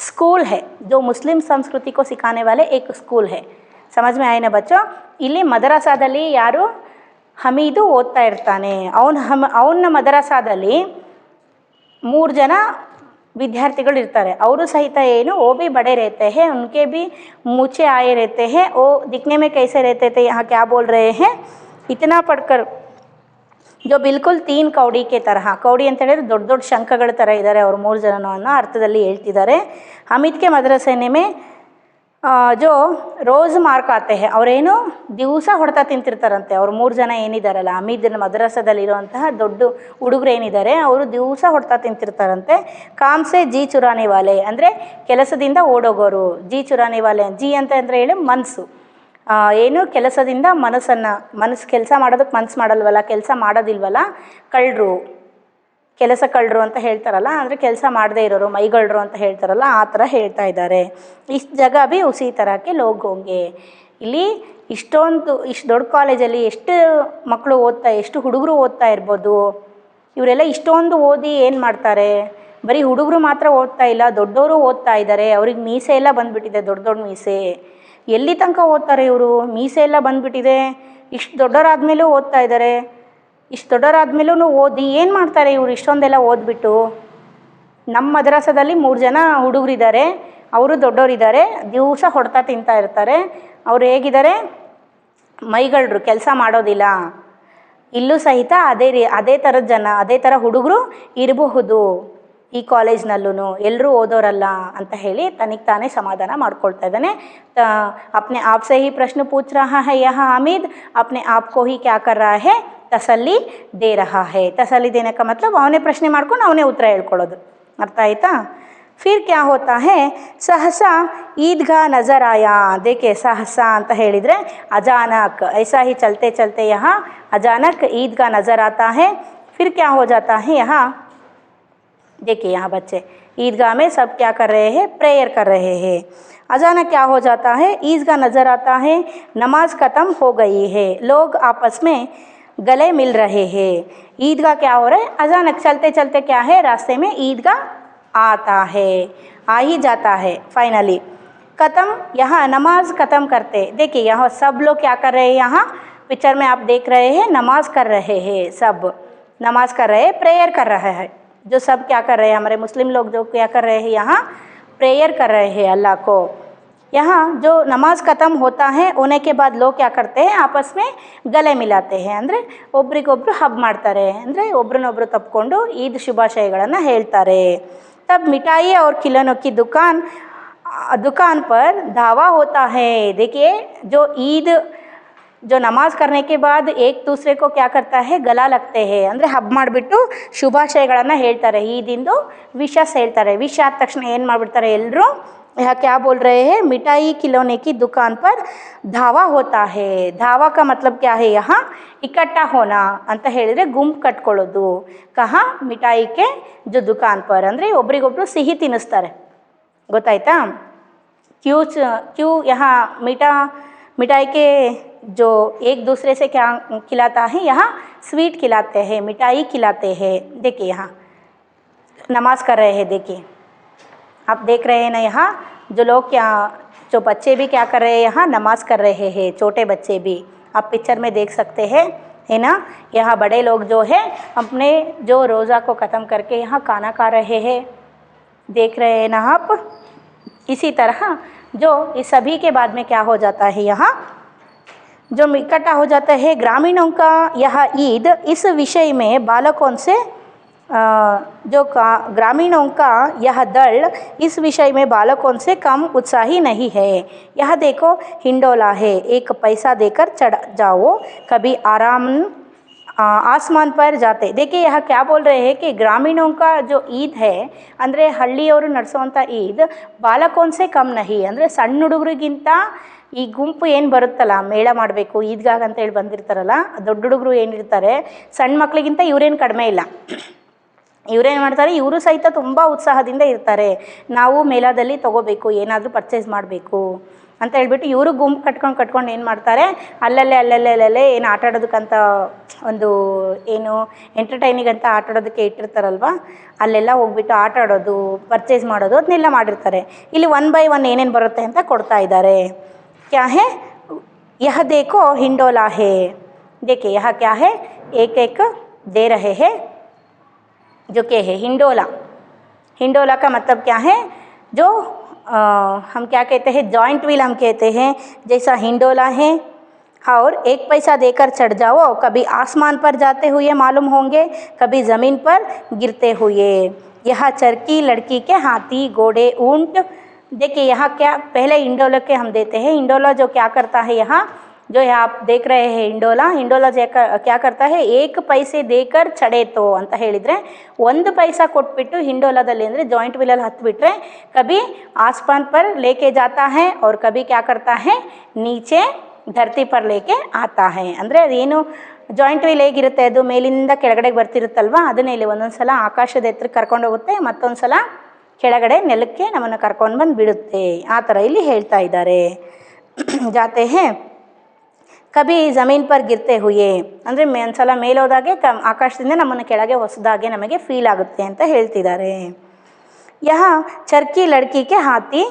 स्कूल है, जो मुस्लिम संस्कृति को सिखाने वाले एक स्कूल है. समझ में आए ना बच्चों? ಇಲ್ಲಿ ಮದರಸಾದಲ್ಲಿ ಯಾರು ಹಮೀದು ಓದ್ತಾ ಇರ್ತಾನೆ, ಅವನ ಮದರಸಾದಲ್ಲಿ 3 ಜನ विद्यार्थिगल इर्तारे, और सहित ಏನು वो भी बड़े रहते हैं, उनके भी मूछे आए रहते हैं, वो दिखने में कैसे रहते थे, यहाँ क्या बोल रहे हैं, इतना पढ़कर जो बिल्कुल 3 कौड़ी के तरह, कौड़ी ಅಂತ ಹೇಳಿದ್ರೆ ದೊಡ್ಡ ದೊಡ್ಡ ಶಂಖಗಳ ಥರ ಇದ್ದಾರೆ ಅವರು 3 ಜನನೂ ಅನ್ನೋ ಅರ್ಥದಲ್ಲಿ ಹೇಳ್ತಿದ್ದಾರೆ. ಹಮೀದ್ ಕೆ ಮದ್ರಸೆನೆ ಮೇ जो ರೋಸ್ ಮಾರ್ಕ್ ಆತೆ ಹೇ, ಅವರೇನು ದಿವಸ ಹೊಡೆತ ತಿಂತಿರ್ತಾರಂತೆ. ಅವ್ರು 3 ಜನ ಏನಿದಾರಲ್ಲ ಹಮೀದಿನ ಮದ್ರಸದಲ್ಲಿರುವಂತಹ ದೊಡ್ಡ ಹುಡುಗರು ಏನಿದ್ದಾರೆ ಅವರು ದಿವಸ ಹೊಡೆತ ತಿಂತಿರ್ತಾರಂತೆ. ಕಾಮ್ಸೆ ಜಿ ಚುರಾನೆ ವಾಲೆ ಅಂದರೆ ಕೆಲಸದಿಂದ ಓಡೋಗೋರು, ಜಿ ಚುರಾನೆ ವಾಲೆ, ಜಿ ಅಂತ ಅಂದರೆ ಹೇಳಿ ಮನಸ್ಸು, ಏನು ಕೆಲಸದಿಂದ ಮನಸ್ಸು ಕೆಲಸ ಮಾಡೋದಕ್ಕೆ ಮನಸ್ಸು ಮಾಡಲ್ವಲ್ಲ, ಕೆಲಸ ಮಾಡೋದಿಲ್ವಲ್ಲ, ಕಳ್ಳರು, ಕೆಲಸ ಕಳ್ಳರು ಅಂತ ಹೇಳ್ತಾರಲ್ಲ, ಅಂದರೆ ಕೆಲಸ ಮಾಡದೇ ಇರೋರು, ಮೈಗಳ್ಳರು ಅಂತ ಹೇಳ್ತಾರಲ್ಲ, ಆ ಥರ ಹೇಳ್ತಾ ಇದ್ದಾರೆ. ಇಷ್ಟು ಜಗ ಭೀ ಉಸಿ ಥರಕ್ಕೆ ಲೋಗ್ ಹೋಂಗೆ. ಇಲ್ಲಿ ಇಷ್ಟು ದೊಡ್ಡ ಕಾಲೇಜಲ್ಲಿ ಎಷ್ಟು ಮಕ್ಕಳು ಎಷ್ಟು ಹುಡುಗರು ಓದ್ತಾ ಇರ್ಬೋದು. ಇವರೆಲ್ಲ ಇಷ್ಟೊಂದು ಓದಿ ಏನು ಮಾಡ್ತಾರೆ? ಬರೀ ಹುಡುಗರು ಮಾತ್ರ ಓದ್ತಾ ಇಲ್ಲ, ದೊಡ್ಡವರು ಓದ್ತಾ ಇದ್ದಾರೆ. ಅವ್ರಿಗೆ ಮೀಸೆ ಎಲ್ಲ ಬಂದುಬಿಟ್ಟಿದೆ, ದೊಡ್ಡ ದೊಡ್ಡ ಮೀಸೆ. ಎಲ್ಲಿ ತನಕ ಓದ್ತಾರೆ ಇವರು? ಮೀಸೆ ಎಲ್ಲ ಬಂದುಬಿಟ್ಟಿದೆ, ಇಷ್ಟು ದೊಡ್ಡವರಾದ್ಮೇಲೂ ಓದ್ತಾ ಇದ್ದಾರೆ. ಇಷ್ಟು ದೊಡ್ಡವರಾದ್ಮೇಲೂ ಓದಿ ಏನು ಮಾಡ್ತಾರೆ ಇವರು? ಇಷ್ಟೊಂದೆಲ್ಲ ಓದ್ಬಿಟ್ಟು ನಮ್ಮ ಮದ್ರಸದಲ್ಲಿ 3 ಜನ ಹುಡುಗರಿದ್ದಾರೆ, ಅವರು ದೊಡ್ಡವರಿದ್ದಾರೆ, ದಿವಸ ಹೊಡೆತ ತಿಂತಾ ಇರ್ತಾರೆ. ಅವರು ಹೇಗಿದ್ದಾರೆ? ಮೈಗಳ್ಳರು, ಕೆಲಸ ಮಾಡೋದಿಲ್ಲ. ಇಲ್ಲೂ ಸಹಿತ ಅದೇ ಥರದ ಜನ, ಅದೇ ಥರ ಹುಡುಗರು ಇರಬಹುದು ಈ ಕಾಲೇಜ್ನಲ್ಲೂ, ಎಲ್ಲರೂ ಓದೋರಲ್ಲ ಅಂತ ಹೇಳಿ ತನಿಗೆ ತಾನೇ ಸಮಾಧಾನ ಮಾಡ್ಕೊಳ್ತಾ ಇದ್ದಾನೆ. अपने आप से ही प्रश्न पूछ रहा है यह हामिद, अपने आप को ही क्या कर रहा है? तसल्ली दे रहा है. तसल्ली देने का मतलब ಅವನೇ ಪ್ರಶ್ನೆ ಮಾಡ್ಕೊಂಡು ಅವನೇ ಉತ್ತರ ಹೇಳ್ಕೊಳ್ಳೋದು. ಅರ್ಥ ಆಯ್ತಾ? फिर क्या होता है? सहसा ईदगाह नज़र आया. देखिए सहसा ಅಂತ ಹೇಳಿದರೆ अचानक, ऐसा ही चलते चलते यहाँ अचानक ईदगाह नज़र आता है. फिर क्या हो जाता है यहाँ? देखिए यहाँ बच्चे ईदगाह में सब क्या कर रहे हैं? प्रेयर कर रहे हैं. अचानक क्या हो जाता है? ईदगाह नज़र आता है, नमाज ख़त्म हो गई है, लोग आपस में गले मिल रहे हैं. ईदगाह क्या हो रहा है? अचानक चलते चलते क्या है? रास्ते में ईदगाह आता है, आ ही जाता है फाइनली. ख़त्म, यहाँ नमाज ख़त्म करते. देखिए यहाँ सब लोग क्या कर रहे हैं? यहाँ पिक्चर में आप देख रहे हैं नमाज कर रहे हैं, सब नमाज कर रहे हैं, प्रेयर कर रहे हैं. जो सब क्या कर रहे हैं? हमारे मुस्लिम लोग जो क्या कर रहे हैं? यहाँ प्रेयर कर रहे हैं अल्लाह को. यहाँ जो नमाज ख़त्म होता है होने के बाद लोग क्या करते हैं? आपस में गले मिलाते हैं, ಅಂದರೆ ಒಬ್ರಿಗೊಬ್ರು ಹಬ್ ಮಾಡ್ತಾರೆ, ಅಂದರೆ ಒಬ್ರನ್ನೊಬ್ರು ತಪ್ಪಿಕೊಂಡು ಈದ್ ಶುಭಾಶಯಗಳನ್ನು ಹೇಳ್ತಾರೆ. तब मिठाई और खिलौनों की दुकान पर धावा होता है. देखिए जो ईद जो नमाज करने के बाद एक दूसरे को क्या करता है? गला लगते हैं, ಅಂದರೆ ಹಬ್ ಮಾಡಿಬಿಟ್ಟು ಶುಭಾಶಯಗಳನ್ನು ಹೇಳ್ತಾರೆ, ಈದಿಂದು ವಿಶಸ್ ಹೇಳ್ತಾರೆ. ವಿಶ್ ಆದ ತಕ್ಷಣ ಏನು ಮಾಡಿಬಿಡ್ತಾರೆ ಎಲ್ಲರೂ? यहाँ क्या बोल रहे हैं? मिठाई खिलौने की दुकान पर धावा होता है. धावा का मतलब क्या है? यहाँ इकट्ठा होना ಅಂತ ಹೇಳಿದರೆ ಗುಂಪು ಕಟ್ಕೊಳ್ಳೋದು. ಕಹಾ? ಮಿಠಾಯಿ ಕೆ जो दुकान पर, ಅಂದರೆ ಒಬ್ರಿಗೊಬ್ರು ಸಿಹಿ ತಿನ್ನಿಸ್ತಾರೆ. ಗೊತ್ತಾಯ್ತಾ? क्यों यहाँ मिठाई के जो एक दूसरे से क्या खिलाता है? यहाँ स्वीट खिलाते हैं, मिठाई खिलाते हैं. देखिए यहाँ नमाज कर रहे हैं. देखिए आप देख रहे हैं ना, यहाँ जो लोग क्या, जो बच्चे भी क्या कर रहे हैं? यहाँ नमाज कर रहे हैं, छोटे बच्चे भी आप पिक्चर में देख सकते हैं, है ना. यहाँ बड़े लोग जो है अपने जो रोज़ा को ख़त्म करके यहाँ खाना खा रहे हैं, देख रहे हैं ना आप. इसी तरह जो इस सभी के बाद में क्या हो जाता है? यहाँ जो इकट्ठा हो जाता है ग्रामीणों का यह ईद, इस विषय में बालकों से जो ग्रामीणों का यह दल इस विषय में बालकों से कम उत्साही नहीं है. यह देखो हिंडोला है, एक पैसा देकर चढ़ जाओ, कभी आराम आसमान पर जाते. देखिए यहाँ क्या बोल रहे हैं कि ग्रामीणों का जो ईद है, ಅಂದರೆ ಹಳ್ಳಿಯವರು ನಡೆಸುವಂಥ ಈದ್ ಬಾಲಕೋನ್ ಸೆ ಕಮ್ ನಹಿ, ಅಂದರೆ ಸಣ್ಣ ಹುಡುಗರಿಗಿಂತ ಈ ಗುಂಪು ಏನು ಬರುತ್ತಲ್ಲ, ಮೇಳ ಮಾಡಬೇಕು ಈದ್ಗಾಗ ಅಂತೇಳಿ ಬಂದಿರ್ತಾರಲ್ಲ, ದೊಡ್ಡ ಹುಡುಗರು ಏನಿರ್ತಾರೆ, ಸಣ್ಣ ಮಕ್ಕಳಿಗಿಂತ ಇವರೇನು ಕಡಿಮೆ ಇಲ್ಲ. ಇವರೇನು ಮಾಡ್ತಾರೆ, ಇವರು ಸಹಿತ ತುಂಬ ಉತ್ಸಾಹದಿಂದ ಇರ್ತಾರೆ. ನಾವು ಮೇಳದಲ್ಲಿ ತೊಗೋಬೇಕು, ಏನಾದರೂ ಪರ್ಚೇಸ್ ಮಾಡಬೇಕು ಅಂತ ಹೇಳ್ಬಿಟ್ಟು ಇವರು ಗುಂಪು ಕಟ್ಕೊಂಡು ಏನು ಮಾಡ್ತಾರೆ, ಅಲ್ಲಲ್ಲೇ ಏನು ಆಟ ಆಡೋದಕ್ಕಂತ ಒಂದು ಏನು ಎಂಟರ್ಟೈನಿಂಗ್ ಅಂತ ಆಟ ಆಡೋದಕ್ಕೆ ಇಟ್ಟಿರ್ತಾರಲ್ವ, ಅಲ್ಲೆಲ್ಲ ಹೋಗ್ಬಿಟ್ಟು ಆಟ ಆಡೋದು, ಪರ್ಚೇಸ್ ಮಾಡೋದು ಅದನ್ನೆಲ್ಲ ಮಾಡಿರ್ತಾರೆ. ಇಲ್ಲಿ 1 by 1 ಏನೇನು ಬರುತ್ತೆ ಅಂತ ಕೊಡ್ತಾ ಇದ್ದಾರೆ. ಕ್ಯಾ ಹೇ ಯಹ ದೇಖೋ ಹಿಂಡೋಲಾ ಹೇ, देखिए यह क्या है, एक दे रहे हैं जो क्या है हिंडोला। हिंडोला का मतलब क्या है, जो हम क्या कहते हैं, जॉइंट व्हील हम कहते हैं, जैसा हिंडोला है। और 1 पैसा देकर चढ़ जाओ, कभी आसमान पर जाते हुए मालूम होंगे, कभी ज़मीन पर गिरते हुए। यह चरखी लड़की के हाथी घोड़े ऊंट। देखिए यहाँ क्या, पहले हिंडोला के हम देते हैं। हिंडोला जो क्या करता है, यहाँ जो है आप देख रहे हैं हिंडोला क्या करता है, 1 पैसे देकर चढ़े तो ಅಂತ ಹೇಳಿದರೆ 1 पैसा ಕೊಟ್ಬಿಟ್ಟು ಹಿಂಡೋಲಾದಲ್ಲಿ ಅಂದರೆ ಜಾಯಿಂಟ್ ವೀಲಲ್ಲಿ ಹತ್ಬಿಟ್ರೆ कभी आसमान पर लेके जाता है और कभी क्या करता है, नीचे धरती पर लेके आता है। ಅಂದರೆ ಅದೇನು ಜಾಯಿಂಟ್ ವೀಲ್ ಹೇಗಿರುತ್ತೆ, ಅದು ಮೇಲಿಂದ ಕೆಳಗಡೆಗೆ ಬರ್ತಿರುತ್ತಲ್ವ, ಅದನ್ನೇ ಇಲ್ಲಿ ಒಂದೊಂದು ಸಲ ಆಕಾಶದ ಎತ್ತರಕ್ಕೆ ಕರ್ಕೊಂಡು ಹೋಗುತ್ತೆ, ಮತ್ತೊಂದು ಸಲ ಕೆಳಗಡೆ ನೆಲಕ್ಕೆ ನಮ್ಮನ್ನು ಕರ್ಕೊಂಡು ಬಂದು ಬಿಡುತ್ತೆ. ಆ ಥರ ಇಲ್ಲಿ ಹೇಳ್ತಾ ಇದ್ದಾರೆ. ಜಾತೆ ಹೇ ಕಭಿ ज़मीन पर गिरते हुए ಅಂದರೆ ಒಂದು ಸಲ ಮೇಲೆ ಹೋದಾಗೆ ಆಕಾಶದಿಂದ ನಮ್ಮನ್ನು ಕೆಳಗೆ ಹೊಸದಾಗೆ ನಮಗೆ ಫೀಲ್ ಆಗುತ್ತೆ ಅಂತ ಹೇಳ್ತಿದ್ದಾರೆ. ಯಹ ಚರ್ಕಿ ಲಡ್ಕಿ ಕೆ ಹಾಥಿ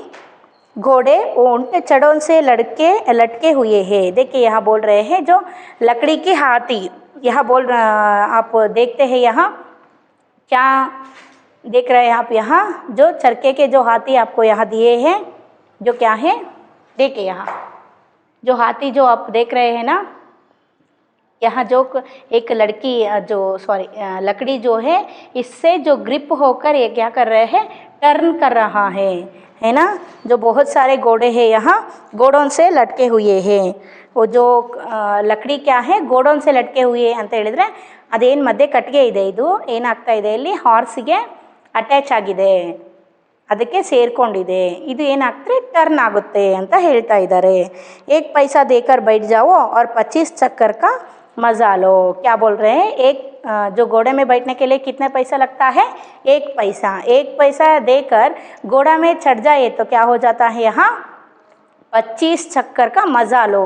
घोड़े ऊंट चढ़ों से लटके हुए हैं। देखिए यहाँ बोल रहे हैं जो लकड़ी की हाथी, यहाँ आप देखते हैं यहाँ क्या देख रहे हैं आप, यहाँ जो चरखे के जो हाथी आपको यहाँ दिए हैं, जो क्या है, देखिए यहाँ जो हाथी जो आप देख रहे हैं ना, यहाँ जो एक लकड़ी जो है, इससे जो ग्रिप होकर ये क्या कर रहे हैं, टर्न कर रहा है ना। जो बहुत सारे घोड़े हैं यहाँ, घोड़ों से लटके हुए हैं। वो जो लकड़ी क्या है, घोड़ों से लटके हुए ಅಂತ ಹೇಳಿದ್ರೆ ಅದೇನು ಮಧ್ಯೆ ಕಟ್ಟಿಗೆ ಇದೆ, ಇದು ಏನಾಗ್ತಾ ಇದೆ, ಇಲ್ಲಿ ಹಾರ್ಸಿಗೆ ಅಟ್ಯಾಚ್ ಆಗಿದೆ, ಅದಕ್ಕೆ ಸೇರಿಕೊಂಡಿದೆ, ಇದು ಏನಾಗ್ತದೆ, ಟರ್ನ್ ಆಗುತ್ತೆ ಅಂತ ಹೇಳ್ತಾ ಇದ್ದಾರೆ. 1 पैसा देकर बैठ जाओ और 25 चक्कर का मजा लो। क्या बोल रहे हैं, एक जो घोड़े में बैठने के लिए कितना पैसा लगता है, 1 पैसा। 1 पैसा देकर घोड़ा में चढ़ जाए तो क्या हो जाता है, यहाँ 25 ಚಕ್ಕರ್ का ಮಜಾ ಲೋ.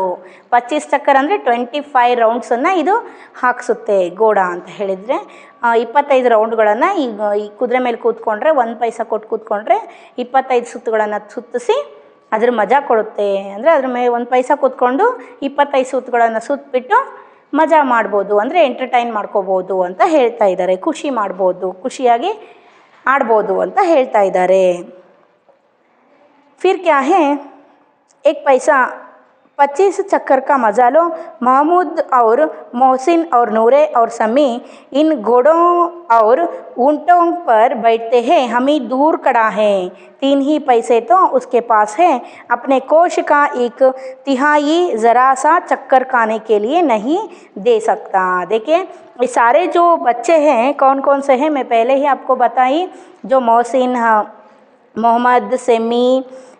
25 ಚಕ್ಕರ್ ಅಂದರೆ 25 ರೌಂಡ್ಸನ್ನು ಇದು ಹಾಕ್ಸುತ್ತೆ ಗೋಡ ಅಂತ ಹೇಳಿದರೆ. 25 ರೌಂಡ್ಗಳನ್ನು ಈ ಕುದುರೆ ಮೇಲೆ ಕೂತ್ಕೊಂಡ್ರೆ 1 ಪೈಸಾ ಕೊಟ್ಟು ಕೂತ್ಕೊಂಡ್ರೆ 25 ಸುತ್ತುಗಳನ್ನು ಸುತ್ತಿಸಿ ಅದ್ರ ಮಜಾ ಕೊಡುತ್ತೆ. ಅಂದರೆ ಅದ್ರ ಮೇಲೆ 1 ಪೈಸಾ ಕೂತ್ಕೊಂಡು 25 ಸುತ್ತುಗಳನ್ನು ಸುತ್ತಬಿಟ್ಟು ಮಜಾ ಮಾಡ್ಬೋದು, ಅಂದರೆ ಎಂಟರ್ಟೈನ್ ಮಾಡ್ಕೋಬೋದು ಅಂತ ಹೇಳ್ತಾ ಇದ್ದಾರೆ. ಖುಷಿ ಮಾಡ್ಬೋದು, ಖುಷಿಯಾಗಿ ಆಡ್ಬೋದು ಅಂತ ಹೇಳ್ತಾ ಇದ್ದಾರೆ. ಫಿರ್ ಕ್ಯಾ ಹೇ, 1 पैसा 25 चक्कर का मजा लो। महमूद और मोहसिन और नूरे और समी इन घोड़ों और ऊँटों पर बैठते हैं, हम ही दूर खड़ा है, 3 ही पैसे तो उसके पास है, अपने कोष का 1/3 ज़रा सा चक्कर खाने के लिए नहीं दे सकता। देखिए ये सारे जो बच्चे हैं कौन कौन से हैं, मैं पहले ही आपको बताई, जो मोहसिन, मोहम्मद, सेमी,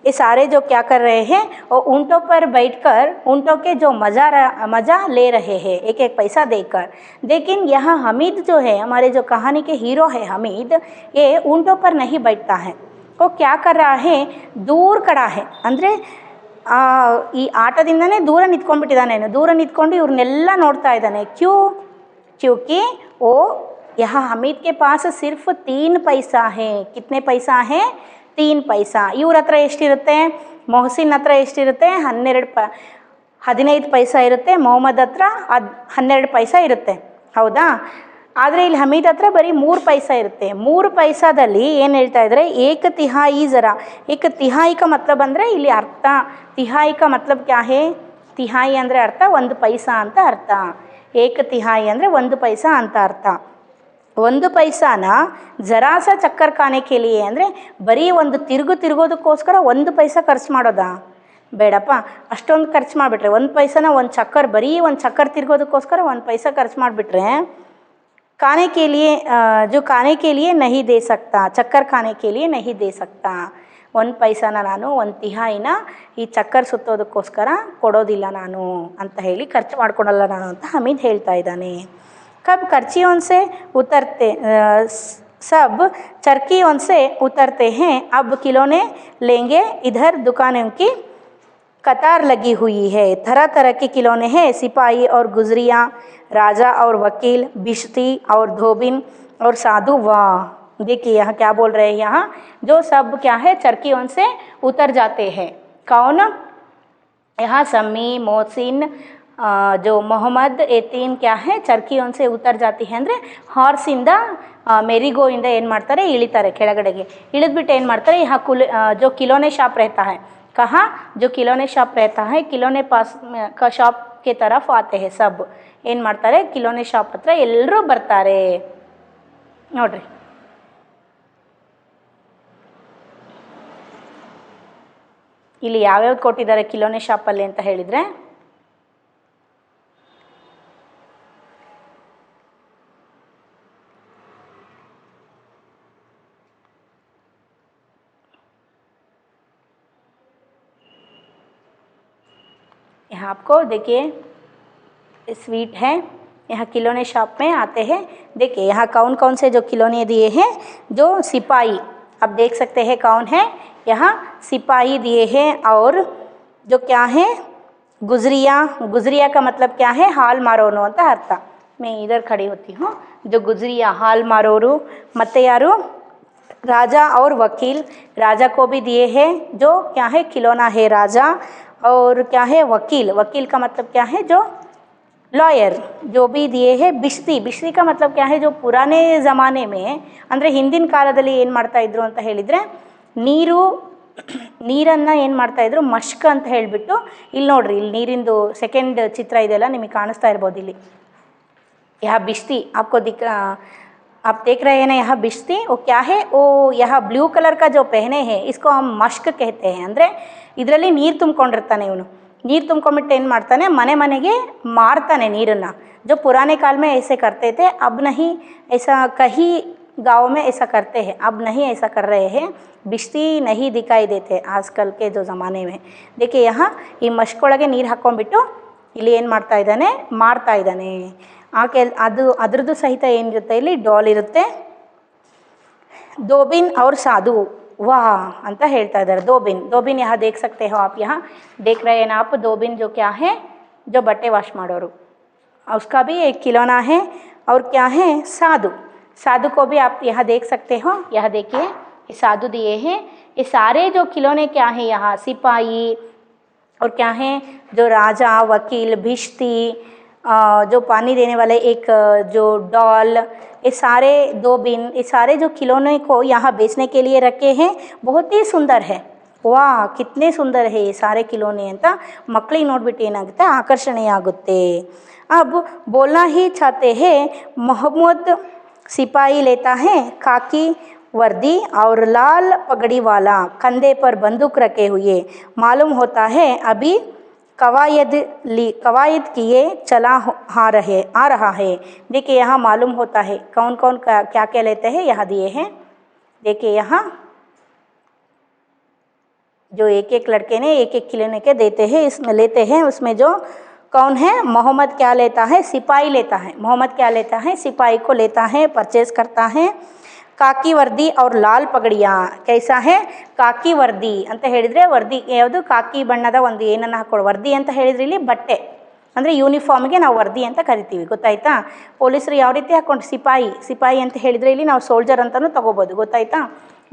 ये सारे जो क्या कर रहे हैं, और ऊँटों पर बैठकर ऊँटों के जो मज़ा ले रहे हैं 1-1 पैसा देकर। लेकिन यहाँ हमीद जो है, हमारे जो कहानी के हीरो है हमीद, ये ऊँटों पर नहीं बैठता है, वो क्या कर रहा है, दूर खड़ा है, ಅಂದರೆ ಈ ಆಟದಿಂದನೇ ದೂರ ನಿಂತ್ಕೊಂಡ್ಬಿಟ್ಟಿದ್ದಾನೆ. ದೂರ ನಿಂತ್ಕೊಂಡು ಇವ್ರನ್ನೆಲ್ಲ ನೋಡ್ತಾ ಇದ್ದಾನೆ. क्योंकि वो यहाँ हमीद के पास सिर्फ 3 पैसा है. कितने पैसा है, 3 पैसा. ಇವ್ರ ಹತ್ರ ಎಷ್ಟಿರುತ್ತೆ, ಮೊಹಸಿನ್ ಹತ್ರ ಎಷ್ಟಿರುತ್ತೆ, 15 ಪೈಸಾ ಇರುತ್ತೆ. ಮೊಹಮ್ಮದ್ ಹತ್ರ 12 ಪೈಸಾ ಇರುತ್ತೆ, ಹೌದಾ. ಆದರೆ ಇಲ್ಲಿ ಹಮೀದ್ ಹತ್ರ ಬರೀ 3 ಪೈಸಾ ಇರುತ್ತೆ. 3 ಪೈಸಾದಲ್ಲಿ ಏನು ಹೇಳ್ತಾ ಇದ್ದಾರೆ, 1/3 ज़रा. 1/3 का मतलब ಅಂದರೆ ಇಲ್ಲಿ ಅರ್ಥ, 3 का मतलब क्या है, 3 ಅಂದರೆ ಅರ್ಥ 1 ಪೈಸಾ ಅಂತ ಅರ್ಥ. 1/3 ಅಂದರೆ 1 ಪೈಸಾ ಅಂತ ಅರ್ಥ. 1 ಪೈಸಾನ ಜರಾಸ ಚಕ್ಕರ್ ಖಾನೆ ಕೇಳಿಯೇ ಅಂದರೆ ಬರೀ ಒಂದು ತಿರುಗೋದಕ್ಕೋಸ್ಕರ 1 ಪೈಸಾ ಖರ್ಚು ಮಾಡೋದಾ, ಬೇಡಪ್ಪ. ಅಷ್ಟೊಂದು ಖರ್ಚು ಮಾಡಿಬಿಟ್ರೆ 1 ಪೈಸಾನ ಒಂದು ಚಕ್ಕರ್, ಬರೀ ಒಂದು ಚಕ್ಕರ್ ತಿರುಗೋದಕ್ಕೋಸ್ಕರ 1 ಪೈಸಾ ಖರ್ಚು ಮಾಡಿಬಿಟ್ರೆ खाने के लिए जो खाने के लिए नहीं दे सकता, चक्कर खाने के लिए नहीं दे सकता. 1 ಪೈಸಾನ ನಾನು 1/3 ಈ ಚಕ್ಕರ್ ಸುತ್ತೋದಕ್ಕೋಸ್ಕರ ಕೊಡೋದಿಲ್ಲ ನಾನು ಅಂತ ಹೇಳಿ, ಖರ್ಚು ಮಾಡ್ಕೊಳಲ್ಲ ನಾನು ಅಂತ ಹಮೀದ್ ಹೇಳ್ತಾ ಇದ್ದಾನೆ. ಕಬ್ ಖರ್ಚಿಯೋನ್ ಸೆ ಉತರ್ತೆ सब चरखियों से उतरते हैं। अब खिलौने लेंगे, इधर दुकानों की कतार लगी हुई है। तरह तरह के खिलौने हैं, सिपाही और गुजरिया, राजा और वकील, बिश्ती और धोबिन और साधु। वाह, देखिए यहाँ क्या बोल रहे हैं, यहाँ जो सब क्या है चरखियों से उतर जाते हैं। कौन? यहाँ सम्मी, मोहसिन, जो मोहम्मद, ये तीन क्या है ಚರ್ಕಿಯೊನ್ से ಉತ್ತರ ಜಾತಿ है ಅಂದರೆ ಹಾರ್ಸಿಂದ ಮೆರಿಗೋಯಿಂದ ಏನು ಮಾಡ್ತಾರೆ ಇಳಿತಾರೆ ಕೆಳಗಡೆಗೆ. ಇಳಿದ್ಬಿಟ್ಟು ಏನು ಮಾಡ್ತಾರೆ यहाँ जो खिलौने शॉप रहता है, कहाँ जो खिलौने शॉप रहता है, खिलौने पास का शॉप के तरफ आते हैं सब. ಏನು ಮಾಡ್ತಾರೆ खिलौने शॉप ಹತ್ರ ಎಲ್ಲರೂ ಬರ್ತಾರೆ ನೋಡ್ರಿ. ಇಲ್ಲಿ ಯಾವ್ಯಾವ್ದು ಕೊಟ್ಟಿದ್ದಾರೆ खिलौने ಶಾಪಲ್ಲಿ ಅಂತ ಹೇಳಿದರೆ यहाँ आपको देखिए स्वीट है, यहाँ खिलौने शॉप में आते हैं. देखिए यहाँ कौन कौन से जो खिलौने दिए हैं, जो सिपाही आप देख सकते हैं कौन है, यहाँ सिपाही दिए हैं. और जो क्या है गुजरिया, गुजरिया का मतलब क्या है हाल मारोनु ಅಂತ ಅರ್ಥ. मैं इधर खड़ी होती हूँ. जो गुजरिया हाल मारोರು ಮತ್ತೆ ಯಾರು राजा और वकील, राजा को भी दिए हैं जो क्या है खिलौना है राजा. और क्या है वकील, वकील का मतलब क्या है जो लॉयर, जो भी दिए हैं. बिश्ती, बिश्ती का मतलब क्या है जो पुराने ज़माने में ಅಂದರೆ ಹಿಂದಿನ ಕಾಲದಲ್ಲಿ ಏನು ಮಾಡ್ತಾ ಇದ್ರು ಅಂತ ಹೇಳಿದರೆ ನೀರನ್ನು ಏನು ಮಾಡ್ತಾಯಿದ್ರು ಮಶ್ಕ್ ಅಂತ ಹೇಳಿಬಿಟ್ಟು. ಇಲ್ಲಿ ನೋಡ್ರಿ, ಇಲ್ಲಿ ನೀರಿಂದು ಸೆಕೆಂಡ್ ಚಿತ್ರ ಇದೆಲ್ಲ ನಿಮಗೆ ಕಾಣಿಸ್ತಾ ಇರ್ಬೋದು. ಇಲ್ಲಿ यहाँ बिश्ती आपको आप देख रहे हैं ना, यहाँ बिश्ती वो क्या है, वो यहाँ ब्लू कलर का जो पहने हैं इसको हम मश्क कहते हैं. ಅಂದರೆ ಇದರಲ್ಲಿ ನೀರು ತುಂಬಿಕೊಂಡಿರ್ತಾನೆ ಇವನು. ನೀರು ತುಂಬ್ಕೊಂಬಿಟ್ಟು ಏನು ಮಾಡ್ತಾನೆ ಮನೆ ಮನೆಗೆ ಮಾರ್ತಾನೆ ನೀರನ್ನು. जो पुराने काल में ऐसे करते थे, अब नहीं ऐसा कहीं गाँव में ऐसा करते हैं, अब नहीं ऐसा कर रहे हैं. बिश्ती नहीं दिखाई देते आजकल के जो ज़माने में. देखिए यहाँ ಈ ಮಶ್ಕೊಳಗೆ ನೀರು ಹಾಕ್ಕೊಂಡ್ಬಿಟ್ಟು ಇಲ್ಲಿ ಏನು ಮಾಡ್ತಾ ಇದ್ದಾನೆ ಮಾರ್ತಾ ಇದ್ದಾನೆ. ಅದರದ್ದು ಸಹಿತ ಏನಿರುತ್ತೆ ಇಲ್ಲಿ ಡಾಲ್ ಇರುತ್ತೆ. ದೋಬಿನ್ और साधु वाह ಅಂತ ಹೇಳ್ತಾ ಇದ್ದಾರೆ. ದೋಬಿನ್, ದೋಬಿನ್ यहाँ देख सकते हो आप, यहाँ देख रहे हैं आप दोबिन जो क्या है जो बट्टे वाश ಮಾಡೋರು, उसका भी एक खिलौना है. और क्या है साधु, साधु को भी आप यहाँ देख सकते हो. यहाँ देखिए ये साधु दिए हैं. ये सारे जो खिलौने क्या हैं यहाँ सिपाही और क्या है जो राजा, वकील, भिश्ती, जो पानी देने वाले एक जो डॉल, ये सारे दोबिन, ये सारे जो खिलौने को यहाँ बेचने के लिए रखे हैं. बहुत ही सुंदर है. वाह कितने सुंदर है ये सारे खिलौने ಅಂತ ಮಕ್ಕಳಿಗೆ ನೋಡ್ಬಿಟ್ಟು ಏನಾಗುತ್ತೆ ಆಕರ್ಷಣೆ ಆಗುತ್ತೆ. अब बोलना ही चाहते हैं. मोहम्मद सिपाही लेता है खाकी वर्दी और लाल पगड़ी वाला, कंधे पर बंदूक रखे हुए. मालूम होता है अभी कवायद किए चला आ रहा है. देखिए यहाँ मालूम होता है कौन कौन क्या क्या लेते हैं, यहाँ दिए हैं. देखिए यहाँ जो एक एक लड़के ने एक एक खिलौने के देते हैं, इसमें लेते हैं. उसमें जो कौन है मोहम्मद क्या लेता है सिपाही लेता है. मोहम्मद क्या लेता है सिपाही को लेता है, परचेज करता है. ಕಾಕಿ ವರ್ದಿ और लाल पगड़िया कैसा है ಕಾಕಿ ವರ್ದಿ ಅಂತ ಹೇಳಿದರೆ ವರ್ದಿ ಯಾವುದು ಕಾಕಿ ಬಣ್ಣದ ಒಂದು ಏನನ್ನು ಹಾಕೊಳ್ಳೋ ವರ್ದಿ ಅಂತ ಹೇಳಿದ್ರೆ ಇಲ್ಲಿ ಬಟ್ಟೆ ಅಂದರೆ ಯೂನಿಫಾರ್ಮ್ಗೆ ನಾವು ವರ್ದಿ ಅಂತ ಕರಿತೀವಿ. ಗೊತ್ತಾಯ್ತಾ? ಪೊಲೀಸರು ಯಾವ ರೀತಿ ಹಾಕೊಂಡು ಸಿಪಾಯಿ ಅಂತ ಹೇಳಿದರೆ ಇಲ್ಲಿ ನಾವು ಸೋಲ್ಜರ್ ಅಂತಲೂ ತಗೋಬೋದು. ಗೊತ್ತಾಯ್ತಾ?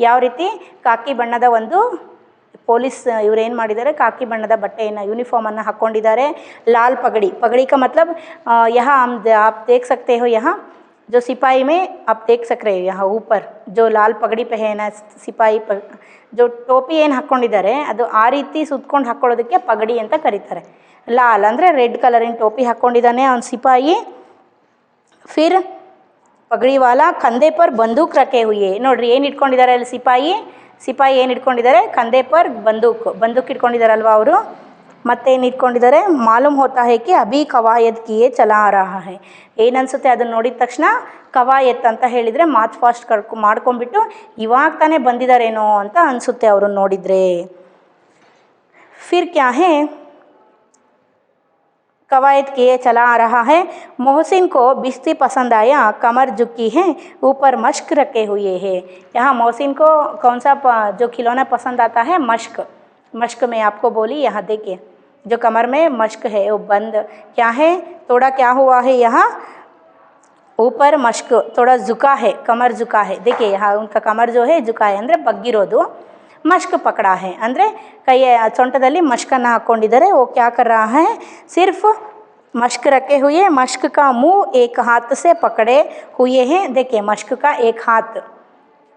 ಯಾವ ರೀತಿ ಕಾಕಿ ಬಣ್ಣದ ಒಂದು ಪೊಲೀಸ್ ಇವ್ರು ಏನು ಮಾಡಿದ್ದಾರೆ ಕಾಕಿ ಬಣ್ಣದ ಬಟ್ಟೆಯನ್ನು ಯೂನಿಫಾರ್ಮನ್ನು ಹಾಕ್ಕೊಂಡಿದ್ದಾರೆ. ಲಾಲ್ पगड़ी का मतलब यहाँ आप देख सकते हो, यहाँ जो सिपाही में आप देख सक रहे हो यहाँ ऊपर जो लाल पगड़ी पहना सिपाही जो ಟೋಪಿ ಏನು ಹಾಕ್ಕೊಂಡಿದ್ದಾರೆ ಅದು ಆ ರೀತಿ ಸುತ್ಕೊಂಡು ಹಾಕ್ಕೊಳ್ಳೋದಕ್ಕೆ ಪಗಡಿ ಅಂತ ಕರೀತಾರೆ. ಲಾಲ್ ಅಂದರೆ ರೆಡ್ ಕಲರಿನ ಟೋಪಿ ಹಾಕ್ಕೊಂಡಿದ್ದಾನೆ ಅವನು ಸಿಪಾಯಿ. ಫಿರ್ ಪಗಡಿ ವಾಲಾ ಕಂಧೆ ಪರ್ ಬಂದೂಕ್ ರಖೆ ಹುಯೆ. ನೋಡ್ರಿ ಏನು ಇಟ್ಕೊಂಡಿದ್ದಾರೆ ಅಲ್ಲಿ ಸಿಪಾಯಿ ಏನು ಇಟ್ಕೊಂಡಿದ್ದಾರೆ ಕಂಧೆ ಪರ್ ಬಂದೂಕ್ ಇಟ್ಕೊಂಡಿದ್ದಾರಲ್ವ ಅವರು. ಮತ್ತೇನು ಇಟ್ಕೊಂಡಿದ್ದಾರೆ ಮಾಲೂಮ್ ಹೋತಾ ಹೈ ಕಿ ಅಭಿ ಕವಾಯತ್ ಕಿಯೇ ಚಲಾ ರಹಾ ಹೈ. ಏನನ್ಸುತ್ತೆ ಅದನ್ನು ನೋಡಿದ ತಕ್ಷಣ ಕವಾಯತ್ ಅಂತ ಹೇಳಿದರೆ ಮಾತು ಫಾಸ್ಟ್ ಮಾಡ್ಕೊಂಡ್ಬಿಟ್ಟು ಇವಾಗ ತಾನೇ ಬಂದಿದ್ದಾರೇನೋ ಅಂತ ಅನಿಸುತ್ತೆ ಅವ್ರನ್ನ ನೋಡಿದರೆ. ಫಿರ್ ಕ್ಯಾ ಹೇ कवायद किए चला आ रहा है। मोहसिन को बिस्ती पसंद आया, कमर झुकी है, ऊपर मश्क रखे हुए है। यहाँ मोहसिन को कौन सा जो खिलौना पसंद आता है? मश्क। मश्क में आपको बोली, यहाँ देखिए जो कमर में मश्क है वो बंद क्या है, थोड़ा क्या हुआ है, यहाँ ऊपर मश्क थोड़ा झुका है, कमर झुका है। देखिए यहाँ उनका कमर जो है झुका है ಅಂದರೆ ಬಗ್ಗಿರೋದು, मश्क पकड़ा है ಅಂದರೆ ಕೈ ಸೊಂಟದಲ್ಲಿ ಮಶ್ಕನ್ನು ಹಾಕ್ಕೊಂಡಿದ್ದಾರೆ। वो क्या कर रहा है, सिर्फ मश्क रखे हुए, मश्क का मुंह एक हाथ से पकड़े हुए हैं। देखिए मश्क का एक हाथ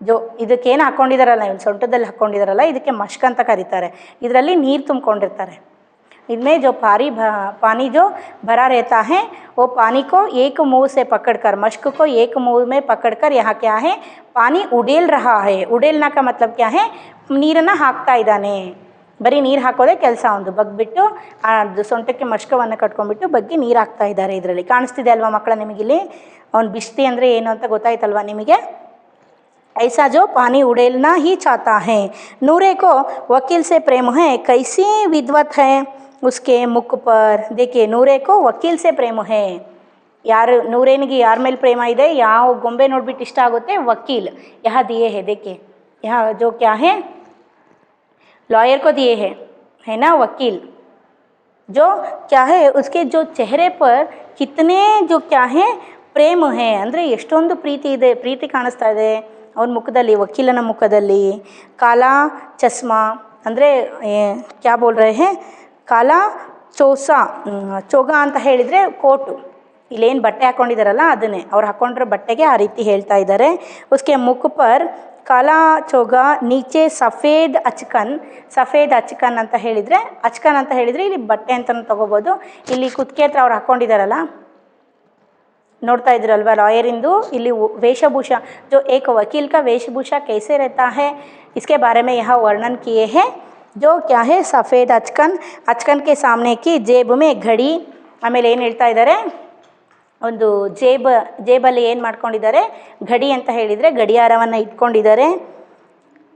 जो ಇದಕ್ಕೇನು ಹಾಕ್ಕೊಂಡಿದ್ದಾರಲ್ಲ, ಇವ್ನು ಸೊಂಟದಲ್ಲಿ ಹಾಕ್ಕೊಂಡಿದ್ದಾರಲ್ಲ, ಇದಕ್ಕೆ ಮಶ್ಕ್ ಅಂತ ಕರೀತಾರೆ। ಇದರಲ್ಲಿ ನೀರು ತುಂಬಿಕೊಂಡಿರ್ತಾರೆ। इनमें जो पानी जो भरा रहता है वो पानी को एक मुंह से पकड़कर, मश्क को एक मुंह में पकड़कर यहाँ क्या है, पानी उड़ेल रहा है। उड़ेलना का मतलब क्या है, ನೀರನ್ನು ಹಾಕ್ತಾ ಇದ್ದಾನೆ। ಬರೀ ನೀರು ಹಾಕೋದೇ ಕೆಲಸ ಒಂದು, ಬಗ್ಬಿಟ್ಟು ಸೊಂಟಕ್ಕೆ ಮಶ್ಕವನ್ನು ಕಟ್ಕೊಂಡ್ಬಿಟ್ಟು ಬಗ್ಗಿ ನೀರು ಹಾಕ್ತಾ ಇದ್ದಾರೆ। ಇದರಲ್ಲಿ ಕಾಣಿಸ್ತಿದೆ ಅಲ್ವಾ ಮಕ್ಕಳ ನಿಮಗಿಲ್ಲಿ, ಅವ್ನು ಬಿಸ್ತಿ ಅಂದರೆ ಏನು ಅಂತ ಗೊತ್ತಾಯ್ತಲ್ವಾ ನಿಮಗೆ? ऐसा जो पानी उड़ेलना ही चाहता है। नूरे को वकील से प्रेम है, कैसी विद्वत है उसके मुख पर। देखिए नूरे को वकील से प्रेम है। यार नूरेनिಗೆ यार ಮೇಲೆ प्रेम ಇದೆ, ಯಾವ ಗೊಂಬೆ ನೋಡ್ಬಿಟ್ಟು ಇಷ್ಟ ಆಗುತ್ತೆ? वकील। यहाँ दिए है, देखिए यहाँ जो क्या है, लॉयर को दिए है ना वकील। जो क्या है उसके जो चेहरे पर कितने जो क्या है ಪ್ರೇಮ है, ಅಂದರೆ ಎಷ್ಟೊಂದು ಪ್ರೀತಿ ಇದೆ, ಪ್ರೀತಿ ಕಾಣಿಸ್ತಾ ಇದೆ ಅವ್ರ ಮುಖದಲ್ಲಿ, ವಕೀಲನ ಮುಖದಲ್ಲಿ। ಕಾಲಾ ಚಸ್ಮಾ ಅಂದರೆ ಕ್ಯಾ ಬೋಲ್ ರಹೆ ಹೇ, ಕಾಲಾ ಚೋಗ ಅಂತ ಹೇಳಿದರೆ ಕೋಟು, ಇಲ್ಲೇನು ಬಟ್ಟೆ ಹಾಕ್ಕೊಂಡಿದ್ದಾರಲ್ಲ ಅದನ್ನೇ, ಅವ್ರು ಹಾಕ್ಕೊಂಡಿರೋ ಬಟ್ಟೆಗೆ ಆ ರೀತಿ ಹೇಳ್ತಾ ಇದ್ದಾರೆ। ಉಸ್ಕೆ ಮುಖ ಪರ್ ಕಾಲಾ ಚೋಗ, ನೀಚೆ ಸಫೇದ್ ಅಚ್ಕನ್। ಸಫೇದ್ ಅಚ್ಕನ್ ಅಂತ ಹೇಳಿದರೆ, ಅಚ್ಕನ್ ಅಂತ ಹೇಳಿದರೆ ಇಲ್ಲಿ ಬಟ್ಟೆ ಅಂತಲೂ ತೊಗೋಬೋದು। ಇಲ್ಲಿ ಕುತ್ತಿಗೆ ಹತ್ರ ಅವ್ರು ಹಾಕ್ಕೊಂಡಿದ್ದಾರಲ್ಲ, ನೋಡ್ತಾ ಇದ್ರಲ್ವಾ लॉयरिंदु, ಇಲ್ಲಿ वेशभूषा जो एक वकील का वेशभूषा कैसे रहता है इसके बारे में यहाँ वर्णन किए हैं। जो क्या है, सफ़ेद अचकन, अचकन के सामने की जेब में घड़ी, ಆಮೇಲೆ ಏನು ಹೇಳ್ತಾ ಇದ್ದಾರೆ, ಒಂದು ಜೇಬಲ್ಲಿ ಏನು ಮಾಡ್ಕೊಂಡಿದ್ದಾರೆ, घड़ी ಅಂತ ಹೇಳಿದರೆ ಗಡಿಯಾರವನ್ನು ಇಟ್ಕೊಂಡಿದ್ದಾರೆ।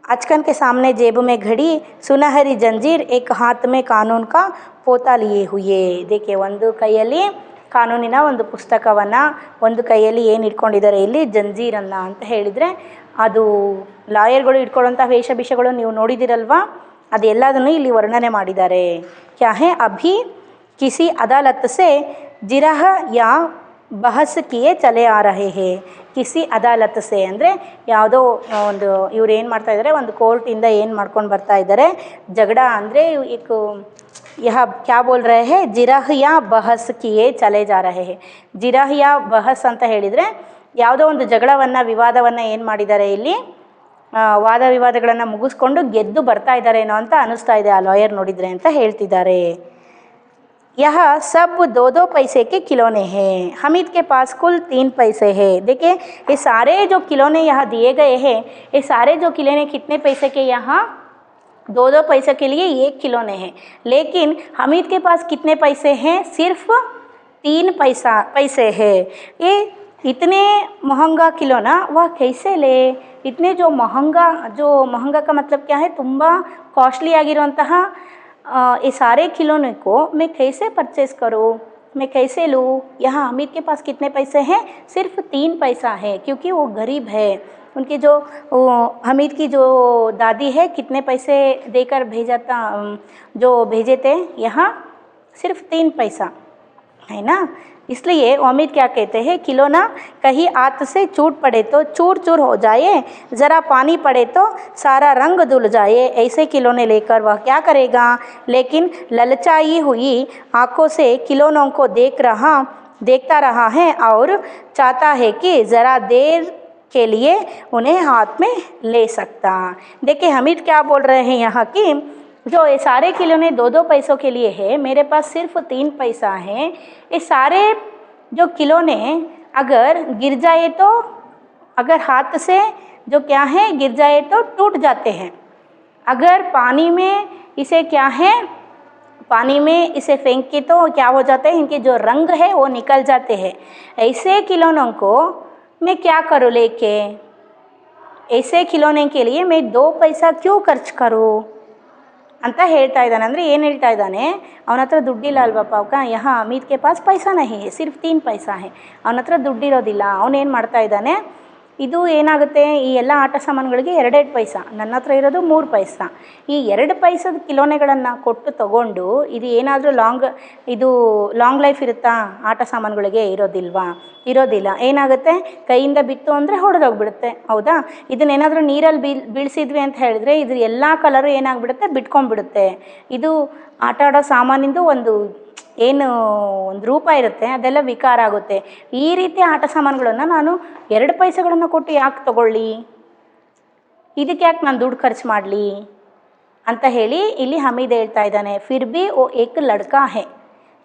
अचकन के सामने जेब में घड़ी, सुनहरी जंजीर, एक हाथ में कानून का पोता लिए हुए। देखिए ಒಂದು ಕೈಯಲ್ಲಿ ಕಾನೂನಿನ ಒಂದು ಪುಸ್ತಕವನ್ನು, ಒಂದು ಕೈಯಲ್ಲಿ ಏನು ಇಟ್ಕೊಂಡಿದ್ದಾರೆ ಇಲ್ಲಿ, ಜಂಜೀರನ್ನು ಅಂತ ಹೇಳಿದರೆ ಅದು ಲಾಯರ್ಗಳು ಇಟ್ಕೊಳ್ಳೋಂಥ ವೇಷಭೂಷೆಗಳು ನೀವು ನೋಡಿದಿರಲ್ವಾ, ಅದೆಲ್ಲದನ್ನು ಇಲ್ಲಿ ವರ್ಣನೆ ಮಾಡಿದ್ದಾರೆ। ಕ್ಯಾ ಹೇ, ಅಭಿ ಕಿಸಿ ಅದಾಲತ್ ಸೆ ಜಿರಹ ಯಾ ಬಹಸ್ ಕಿಯೇ ಚಲೆ ಆ ರಹೆ ಹೇ। ಕಿಸಿ ಅದಾಲತ್ ಸೆ ಅಂದರೆ ಯಾವುದೋ ಒಂದು, ಇವ್ರು ಏನು ಮಾಡ್ತಾ ಇದ್ದಾರೆ, ಒಂದು ಕೋರ್ಟಿಂದ ಏನು ಮಾಡ್ಕೊಂಡು ಬರ್ತಾ ಇದ್ದಾರೆ, ಜಗಳ ಅಂದರೆ एक यह क्या बोल रहे हैं, जिरह या बहस किए चले जा रहे हैं। जिरह या बहस ಅಂತ ಹೇಳಿದರೆ ಯಾವುದೋ ಒಂದು ಜಗಳವನ್ನು, ವಿವಾದವನ್ನು ಏನು ಮಾಡಿದ್ದಾರೆ ಇಲ್ಲಿ, ವಾದ ವಿವಾದಗಳನ್ನು ಮುಗಿಸ್ಕೊಂಡು ಗೆದ್ದು ಬರ್ತಾ ಇದ್ದಾರೇನೋ ಅಂತ ಅನ್ನಿಸ್ತಾ ಇದೆ ಆ ಲಾಯರ್ ನೋಡಿದರೆ ಅಂತ ಹೇಳ್ತಿದ್ದಾರೆ। यह सब 2-2 पैसे के खिलौने हैं। हमीद के पास कुल 3 पैसे हैं। देखिए ये सारे जो खिलौने यहाँ दिए गए हैं, ये सारे जो खिलौने कितने पैसे के, यहाँ 2-2 पैसे के लिए एक खिलौने हैं। लेकिन हमीद के पास कितने पैसे हैं, सिर्फ 3 पैसे हैं। ये इतने महंगा खिलौना वह कैसे ले, इतने जो महंगा का मतलब क्या है, ತುಂಬ ಕಾಸ್ಟ್ಲಿ ಆಗಿರುವಂತಹ ये सारे खिलौने को मैं कैसे परचेस करूँ, मैं कैसे लूँ। यहाँ हमीद के पास कितने पैसे हैं, सिर्फ 3 पैसा है, क्योंकि वो गरीब है। उनकी जो हमीद की जो दादी है कितने पैसे देकर भेजे थे, यहाँ सिर्फ 3 पैसा है ना। इसलिए हमीद क्या कहते हैं, खिलौना कहीं हाथ से छूट पड़े तो चूर चूर हो जाए, ज़रा पानी पड़े तो सारा रंग धुल जाए, ऐसे खिलौने लेकर वह क्या करेगा। लेकिन ललचाई हुई आँखों से खिलौनों को देखता रहा है और चाहता है कि ज़रा देर के लिए उन्हें हाथ में ले सकता। देखिए हमीद क्या बोल रहे हैं यहाँ कि जो ये सारे खिलौने 2-2 पैसों के लिए है, मेरे पास सिर्फ 3 पैसा है। ये सारे जो खिलौने अगर गिर जाए तो, अगर हाथ से जो क्या है गिर जाए तो टूट जाते हैं, अगर पानी में इसे क्या है, पानी में इसे फेंक के तो क्या हो जाता है, इनके जो रंग है वो निकल जाते हैं। ऐसे खिलौनों को मैं क्या करूँ लेके, ऐसे खिलौने के लिए मैं 2 पैसा क्यों खर्च करूँ। ಅಂತ ಹೇಳ್ತಾ ಇದ್ದಾನೆ. ಅಂದರೆ ಏನು ಹೇಳ್ತಾ ಇದ್ದಾನೆ, ಅವನ ಹತ್ರ ದುಡ್ಡಿಲ್ಲ ಅಲ್ವಾ ಪಾಪ, ಯಹಾ ಅಮಿತ್ ಕೆ ಪಾಸ್ ಪೈಸಾ ನಹಿ ಹೈ, ಸಿರ್ಫ್ 3 ಪೈಸಾ ಹೈ. ಅವನ ಹತ್ರ ದುಡ್ಡಿರೋದಿಲ್ಲ. ಅವನೇನು ಮಾಡ್ತಾ ಇದ್ದಾನೆ, ಇದು ಏನಾಗುತ್ತೆ, ಈ ಎಲ್ಲ ಆಟ ಸಾಮಾನುಗಳಿಗೆ 2 ಪೈಸಾ, ನನ್ನ ಹತ್ರ ಇರೋದು 3 ಪೈಸಾ. ಈ 2 ಪೈಸದ ಕಿಲೋನೆಗಳನ್ನು ಕೊಟ್ಟು ತಗೊಂಡು, ಇದು ಏನಾದರೂ ಲಾಂಗ್ ಲೈಫ್ ಇರುತ್ತಾ ಆಟ ಸಾಮಾನುಗಳಿಗೆ? ಇರೋದಿಲ್ಲ. ಏನಾಗುತ್ತೆ, ಕೈಯಿಂದ ಬಿತ್ತು ಅಂದರೆ ಹೊಡೆದೋಗ್ಬಿಡುತ್ತೆ, ಹೌದಾ? ಇದನ್ನೇನಾದರೂ ನೀರಲ್ಲಿ ಬೀಳಿಸಿದ್ವಿ ಅಂತ ಹೇಳಿದ್ರೆ ಇದ್ರ ಎಲ್ಲ ಕಲರು ಏನಾಗ್ಬಿಡುತ್ತೆ, ಬಿಟ್ಕೊಂಡ್ಬಿಡುತ್ತೆ. ಇದು ಆಟ ಆಡೋ ಸಾಮಾನಿಂದು ಒಂದು ರೂಪ ಇರುತ್ತೆ, ಅದೆಲ್ಲ ವಿಕಾರ ಆಗುತ್ತೆ. ಈ ರೀತಿ ಆಟ ಸಾಮಾನುಗಳನ್ನು ನಾನು 2 ಪೈಸೆಗಳನ್ನು ಕೊಟ್ಟು ಯಾಕೆ ತಗೊಳ್ಳಿ, ಇದಕ್ಕೆ ಯಾಕೆ ನಾನು ದುಡ್ಡು ಖರ್ಚು ಮಾಡಲಿ ಅಂತ ಹೇಳಿ ಇಲ್ಲಿ ಹಮೀದ್ ಹೇಳ್ತಾ ಇದ್ದಾನೆ. ಫಿರ್ ಭಿ ಓ ಏಕ್ ಲಡ್ಕಾ ಹೈ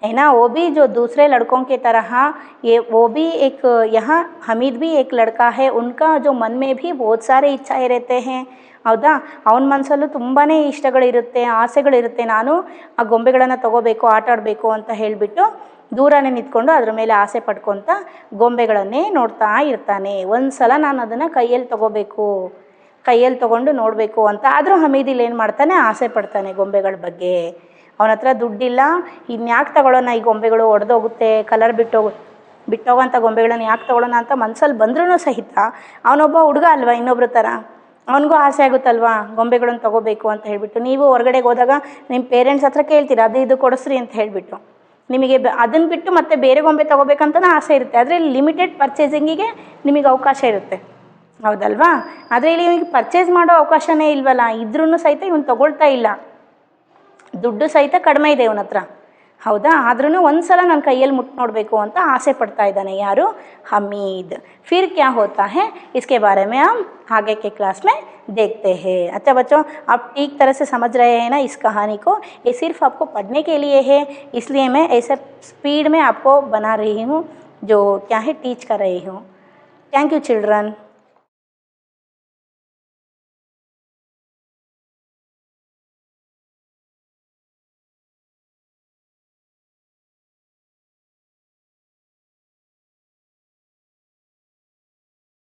ना, वो भी जो दूसरे लड़कों के तरह वो भी एक, यहाँ हमीद भी एक लड़का है, उनका जो मन में भी बहुत सारे इच्छाएं रहते हैं, ಹೌದಾ? ಅವನ ಮನಸ್ಸಲ್ಲೂ ತುಂಬಾ ಇಷ್ಟಗಳಿರುತ್ತೆ, ಆಸೆಗಳಿರುತ್ತೆ. ನಾನು ಆ ಗೊಂಬೆಗಳನ್ನು ತಗೋಬೇಕು, ಆಟ ಆಡಬೇಕು ಅಂತ ಹೇಳಿಬಿಟ್ಟು ದೂರನೇ ನಿಂತ್ಕೊಂಡು ಅದ್ರ ಮೇಲೆ ಆಸೆ ಪಡ್ಕೊತ ಗೊಂಬೆಗಳನ್ನೇ ನೋಡ್ತಾ ಇರ್ತಾನೆ. ಒಂದು ಸಲ ನಾನು ಅದನ್ನು ಕೈಯಲ್ಲಿ ತೊಗೊಂಡು ನೋಡಬೇಕು ಅಂತ. ಆದರೂ ಹಮೀದ್ ಇಲ್ಲಿ ಏನು ಮಾಡ್ತಾನೆ, ಆಸೆ ಪಡ್ತಾನೆ ಗೊಂಬೆಗಳ ಬಗ್ಗೆ. ಅವನ ಹತ್ರ ದುಡ್ಡಿಲ್ಲ, ಇನ್ಯಾಕೆ ತಗೊಳ್ಳೋಣ, ಈ ಗೊಂಬೆಗಳು ಒಡೆದೋಗುತ್ತೆ, ಕಲರ್ ಬಿಟ್ಟೋಗೋಂಥ ಗೊಂಬೆಗಳನ್ನು ಯಾಕೆ ತಗೊಳ್ಳೋಣ ಅಂತ ಮನಸ್ಸಲ್ಲಿ ಬಂದ್ರೂ ಸಹಿತ ಅವನೊಬ್ಬ ಹುಡುಗ ಅಲ್ವಾ, ಇನ್ನೊಬ್ರ ಥರ ಅವನಿಗೂ ಆಸೆ ಆಗುತ್ತಲ್ವಾ ಗೊಂಬೆಗಳನ್ನು ತೊಗೋಬೇಕು ಅಂತ ಹೇಳಿಬಿಟ್ಟು. ನೀವು ಹೊರಗಡೆಗೆ ಹೋದಾಗ ನಿಮ್ಮ ಪೇರೆಂಟ್ಸ್ ಹತ್ರ ಕೇಳ್ತೀರ, ಇದು ಕೊಡಿಸ್ರಿ ಅಂತ ಹೇಳಿಬಿಟ್ಟು. ನಿಮಗೆ ಅದನ್ನು ಬಿಟ್ಟು ಮತ್ತೆ ಬೇರೆ ಗೊಂಬೆ ತೊಗೋಬೇಕಂತಲೂ ಆಸೆ ಇರುತ್ತೆ. ಆದರೆ ಲಿಮಿಟೆಡ್ ಪರ್ಚೇಸಿಂಗಿಗೆ ನಿಮಗೆ ಅವಕಾಶ ಇರುತ್ತೆ, ಹೌದಲ್ವಾ? ಆದರೆ ಇಲ್ಲಿ ನಿಮಗೆ ಪರ್ಚೇಸ್ ಮಾಡೋ ಅವಕಾಶನೇ ಇಲ್ವಲ್ಲ, ಇದ್ರೂ ಸಹಿತ ಇವನು ತೊಗೊಳ್ತಾ ಇಲ್ಲ, ದುಡ್ಡು ಸಹಿತ ಕಡಿಮೆ ಇದೆ ಇವನ ಹತ್ರ, ಹೌದಾ? ಆದ್ರೂ ಒಂದು ಸಲ ನನ್ನ ಕೈಯಲ್ಲಿ ಮುಟ್ಟು ನೋಡಬೇಕು ಅಂತ ಆಸೆ ಪಡ್ತಾ ಇದ್ದಾನೆ. ಯಾರು? हमीद। फिर क्या होता है, इसके बारे में हम आगे के क्लास में देखते हैं। अच्छा बच्चों, आप ठीक तरह से समझ रहे हैं ना इस कहानी को? ये सिर्फ आपको पढ़ने के लिए है, इसलिए मैं ऐसे स्पीड में आपको बना रही हूँ, जो क्या है टीच कर रही हूँ। Thank you children.